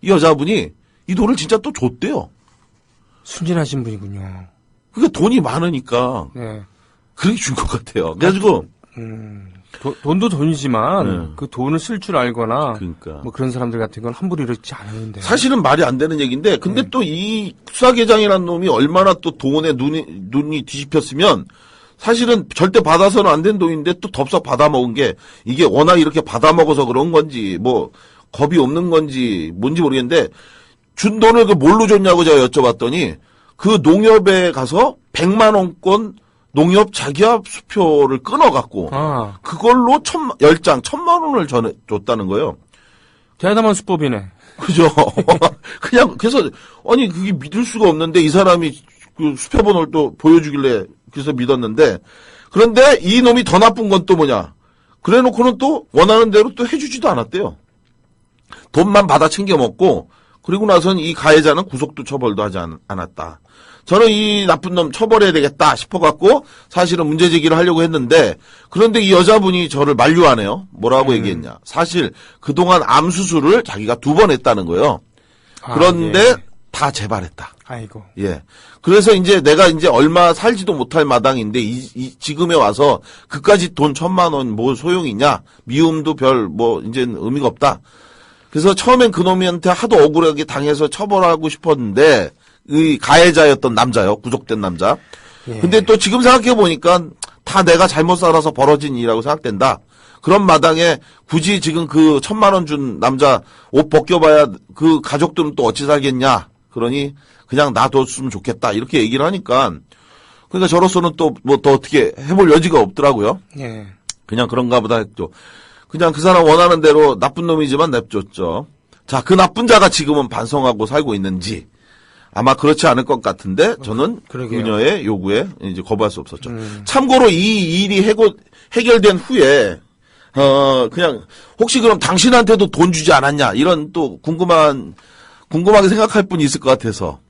이 여자분이 이 돈을 진짜 또 줬대요.
순진하신 분이군요.
그게 돈이 많으니까
네.
그렇게 준 것 같아요. 그래가지고
돈도 돈이지만
네.
그 돈을 쓸 줄 알거나
그러니까.
뭐 그런 사람들 같은 건 함부로 이렇지 않은데.
사실은 말이 안 되는 얘기인데, 근데 또 이 수사계장이라는 놈이 얼마나 또 돈에 눈이 뒤집혔으면, 사실은 절대 받아서는 안 된 돈인데 또 덥석 받아먹은 게, 이게 워낙 이렇게 받아먹어서 그런 건지, 뭐, 겁이 없는 건지, 뭔지 모르겠는데, 준 돈을 그 뭘로 줬냐고 제가 여쭤봤더니, 그 농협에 가서 100만원권 농협 자기압 수표를 끊어갖고,
아,
그걸로 10장, 1,000만 원을 줬다는 거예요.
대담한 수법이네.
그죠. 그냥, 그래서, 아니, 그게 믿을 수가 없는데, 이 사람이 그 수표번호를 또 보여주길래, 그래서 믿었는데, 그런데 이 놈이 더 나쁜 건 또 뭐냐. 그래 놓고는 또 원하는 대로 또 해주지도 않았대요. 돈만 받아 챙겨 먹고, 그리고 나선 이 가해자는 구속도 처벌도 하지 않았다. 저는 이 나쁜 놈 처벌해야 되겠다 싶어갖고 사실은 문제 제기를 하려고 했는데, 그런데 이 여자분이 저를 만류하네요. 뭐라고 얘기했냐. 사실 그동안 암 수술을 자기가 2번 했다는 거예요. 그런데
아, 예.
다 재발했다.
아이고.
예. 그래서 이제 내가 이제 얼마 살지도 못할 마당인데 지금에 와서 그까지 돈 1,000만 원 뭐 소용이냐. 미움도 별 뭐 이제는 의미가 없다. 그래서 처음엔 그놈한테 하도 억울하게 당해서 처벌하고 싶었는데, 이 가해자였던 남자요. 구속된 남자.
예.
근데 또 지금 생각해 보니까 다 내가 잘못 살아서 벌어진 일이라고 생각된다. 그런 마당에 굳이 지금 그 1,000만 원 준 남자 옷 벗겨봐야 그 가족들은 또 어찌 살겠냐. 그러니 그냥 놔뒀으면 좋겠다. 이렇게 얘기를 하니까, 그러니까 저로서는 또 뭐 더 어떻게 해볼 여지가 없더라고요.
예.
그냥 그런가 보다 했죠. 그냥 그 사람 원하는 대로 나쁜 놈이지만 냅줬죠. 자, 그 나쁜 자가 지금은 반성하고 살고 있는지 아마 그렇지 않을 것 같은데, 저는
그러게요.
그녀의 요구에 이제 거부할 수 없었죠. 참고로 이 일이 해결된 후에 그냥 혹시 그럼 당신한테도 돈 주지 않았냐, 이런 또 궁금하게 생각할 분이 있을 것 같아서.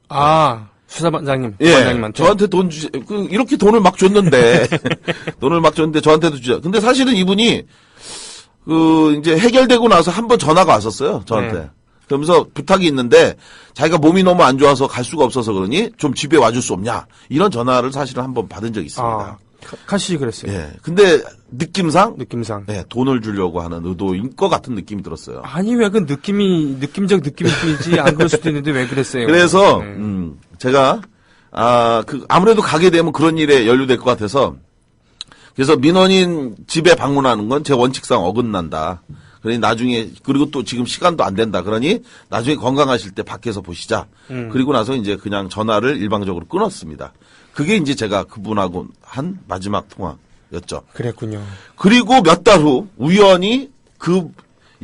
아, 수사반장님.
예,
반장님한테.
저한테 돈 주지, 이렇게 돈을 막 줬는데, 돈을 막 줬는데 저한테도 주자. 근데 사실은 이분이, 이제 해결되고 나서 한번 전화가 왔었어요, 저한테.
네.
그러면서 부탁이 있는데, 자기가 몸이 너무 안 좋아서 갈 수가 없어서 그러니, 좀 집에 와줄 수 없냐. 이런 전화를 사실은 한번 받은 적이 있습니다.
아, 카시 그랬어요.
예. 근데, 느낌상,
느낌상.
예, 돈을 주려고 하는 의도인 것 같은 느낌이 들었어요.
아니, 왜 그 느낌적 느낌일 뿐이지, 안 그럴 수도 있는데 왜 그랬어요?
그래서,
네.
제가, 아무래도 가게 되면 그런 일에 연루될 것 같아서, 그래서 민원인 집에 방문하는 건 제 원칙상 어긋난다. 그러니 나중에, 그리고 또 지금 시간도 안 된다. 그러니 나중에 건강하실 때 밖에서 보시자. 그리고 나서 이제 그냥 전화를 일방적으로 끊었습니다. 그게 이제 제가 그분하고 한 마지막 통화였죠.
그랬군요.
그리고 몇 달 후 우연히 그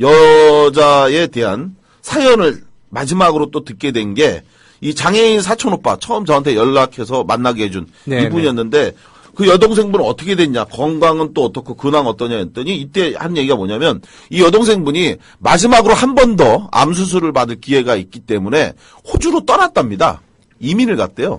여자에 대한 사연을 마지막으로 또 듣게 된 게, 이 장애인 사촌 오빠 처음 저한테 연락해서 만나게 해준
네,
이분이었는데, 그 여동생분은 어떻게 됐냐, 건강은 또 어떻고 근황 어떠냐 했더니, 이때 한 얘기가 뭐냐면, 이 여동생분이 마지막으로 한 번 더 암 수술을 받을 기회가 있기 때문에 호주로 떠났답니다. 이민을 갔대요.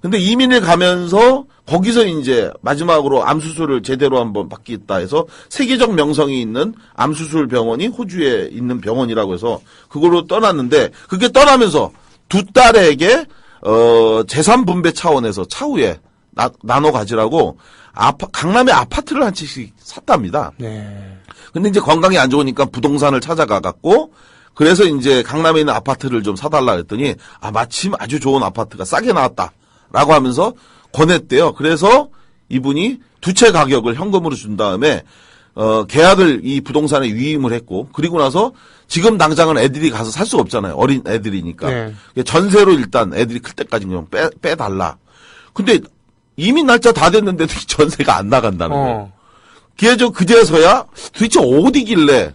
근데 이민을 가면서 거기서 이제 마지막으로 암 수술을 제대로 한번 받겠다 해서 세계적 명성이 있는 암 수술 병원이 호주에 있는 병원이라고 해서 그걸로 떠났는데 그게 떠나면서 두 딸에게 재산 분배 차원에서 차후에 나눠 가지라고 강남에 아파트를 한 채씩 샀답니다.
네.
근데 이제 건강이 안 좋으니까 부동산을 찾아가 갖고 그래서 이제 강남에 있는 아파트를 좀 사달라 했더니 마침 아주 좋은 아파트가 싸게 나왔다라고 하면서 권했대요. 그래서 이분이 두 채 가격을 현금으로 준 다음에 계약을 이 부동산에 위임을 했고 그리고 나서 지금 당장은 애들이 가서 살 수가 없잖아요. 어린 애들이니까.
네.
전세로 일단 애들이 클 때까지 그냥 빼달라. 근데 이민 날짜 다 됐는데도 전세가 안 나간다는 거예요. 그제서야 도대체 어디길래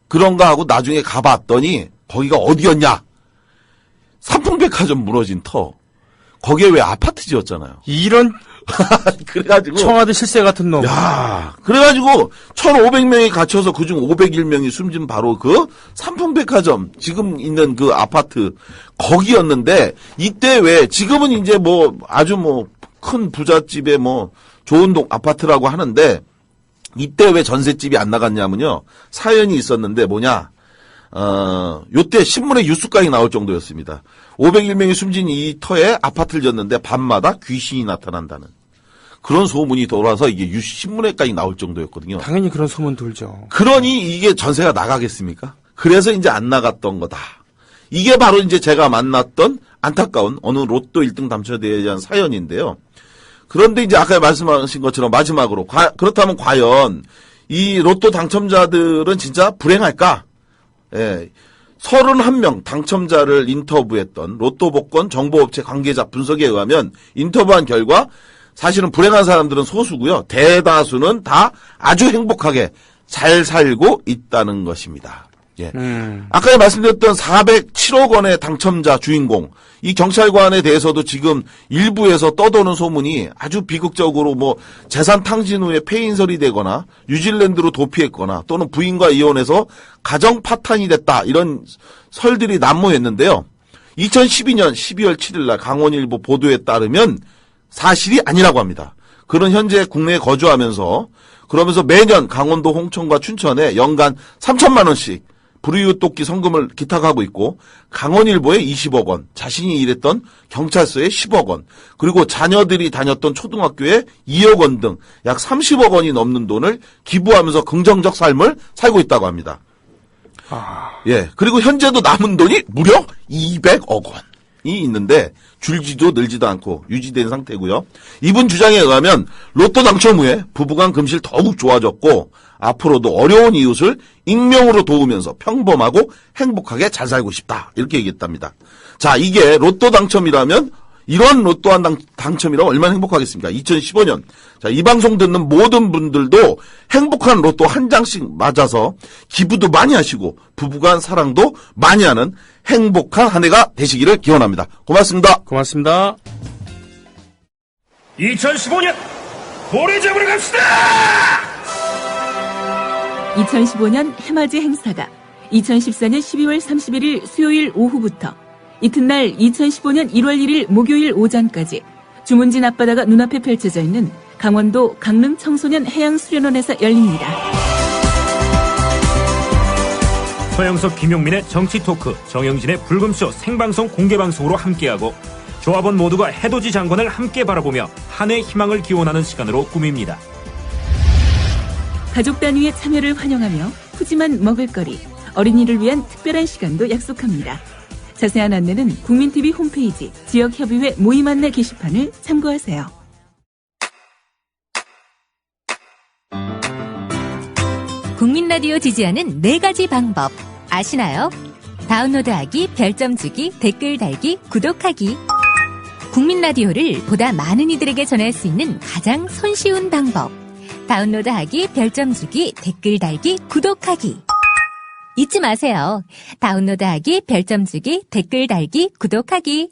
그런가 하고 나중에 가봤더니 거기가 어디였냐? 삼풍백화점 무너진 터. 거기에 왜 아파트 지었잖아요.
이런
그래가지고
청와대 실세 같은 놈.
야, 그래가지고 1,500명이 갇혀서 그중 501명이 숨진 바로 그 삼풍백화점 지금 있는 그 아파트 거기였는데 이때 왜 지금은 이제 뭐 아주 뭐 큰 부잣집에 뭐 좋은 아파트라고 하는데 이때 왜 전셋집이 안 나갔냐면요. 사연이 있었는데 뭐냐. 요때 신문에 뉴스까지 나올 정도였습니다. 501명이 숨진 이 터에 아파트를 졌는데 밤마다 귀신이 나타난다는 그런 소문이 돌아서 이게 신문에까지 나올 정도였거든요.
당연히 그런 소문 돌죠.
그러니 이게 전세가 나가겠습니까? 그래서 이제 안 나갔던 거다. 이게 바로 이제 제가 만났던 안타까운 어느 로또 1등 당첨자에 대한 사연인데요. 그런데 이제 아까 말씀하신 것처럼 마지막으로 그렇다면 과연 이 로또 당첨자들은 진짜 불행할까? 예. 31명 당첨자를 인터뷰했던 로또 복권 정보업체 관계자 분석에 의하면 인터뷰한 결과 사실은 불행한 사람들은 소수고요. 대다수는 다 아주 행복하게 잘 살고 있다는 것입니다. 예. 아까 말씀드렸던 407억 원의 당첨자 주인공 이 경찰관에 대해서도 지금 일부에서 떠도는 소문이 아주 비극적으로 뭐 재산 탕진 후에 폐인설이 되거나 뉴질랜드로 도피했거나 또는 부인과 이혼해서 가정 파탄이 됐다 이런 설들이 난무했는데요. 2012년 12월 7일 날 강원일보 보도에 따르면 사실이 아니라고 합니다. 그는 현재 국내에 거주하면서 그러면서 매년 강원도 홍천과 춘천에 연간 3천만 원씩 불이웃돕기 성금을 기탁하고 있고 강원일보에 20억 원, 자신이 일했던 경찰서에 10억 원, 그리고 자녀들이 다녔던 초등학교에 2억 원 등 약 30억 원이 넘는 돈을 기부하면서 긍정적 삶을 살고 있다고 합니다. 예, 그리고 현재도 남은 돈이 무려 200억 원이 있는데 줄지도 늘지도 않고 유지된 상태고요. 이분 주장에 의하면 로또 당첨 후에 부부간 금실 더욱 좋아졌고 앞으로도 어려운 이웃을 익명으로 도우면서 평범하고 행복하게 잘 살고 싶다. 이렇게 얘기했답니다. 자, 이게 로또 당첨이라면 이런 로또 당첨이라면 얼마나 행복하겠습니까? 2015년. 자, 이 방송 듣는 모든 분들도 행복한 로또 한 장씩 맞아서 기부도 많이 하시고 부부간 사랑도 많이 하는 행복한 한 해가 되시기를 기원합니다. 고맙습니다.
고맙습니다.
2015년 고래 잡으러 갑시다!
2015년 해맞이 행사가 2014년 12월 31일 수요일 오후부터 이튿날 2015년 1월 1일 목요일 오전까지 주문진 앞바다가 눈앞에 펼쳐져 있는 강원도 강릉 청소년 해양수련원에서 열립니다.
서영석 김용민의 정치 토크, 정영진의 불금쇼 생방송 공개방송으로 함께하고 조합원 모두가 해돋이 장관을 함께 바라보며 한 해 희망을 기원하는 시간으로 꾸밉니다.
가족 단위의 참여를 환영하며 푸짐한 먹을거리, 어린이를 위한 특별한 시간도 약속합니다. 자세한 안내는 국민TV 홈페이지 지역협의회 모임 안내 게시판을 참고하세요.
국민라디오 지지하는 4가지 방법 아시나요? 다운로드하기, 별점 주기, 댓글 달기, 구독하기. 국민라디오를 보다 많은 이들에게 전할 수 있는 가장 손쉬운 방법. 다운로드하기, 별점 주기, 댓글 달기, 구독하기. 잊지 마세요. 다운로드하기, 별점 주기, 댓글 달기, 구독하기.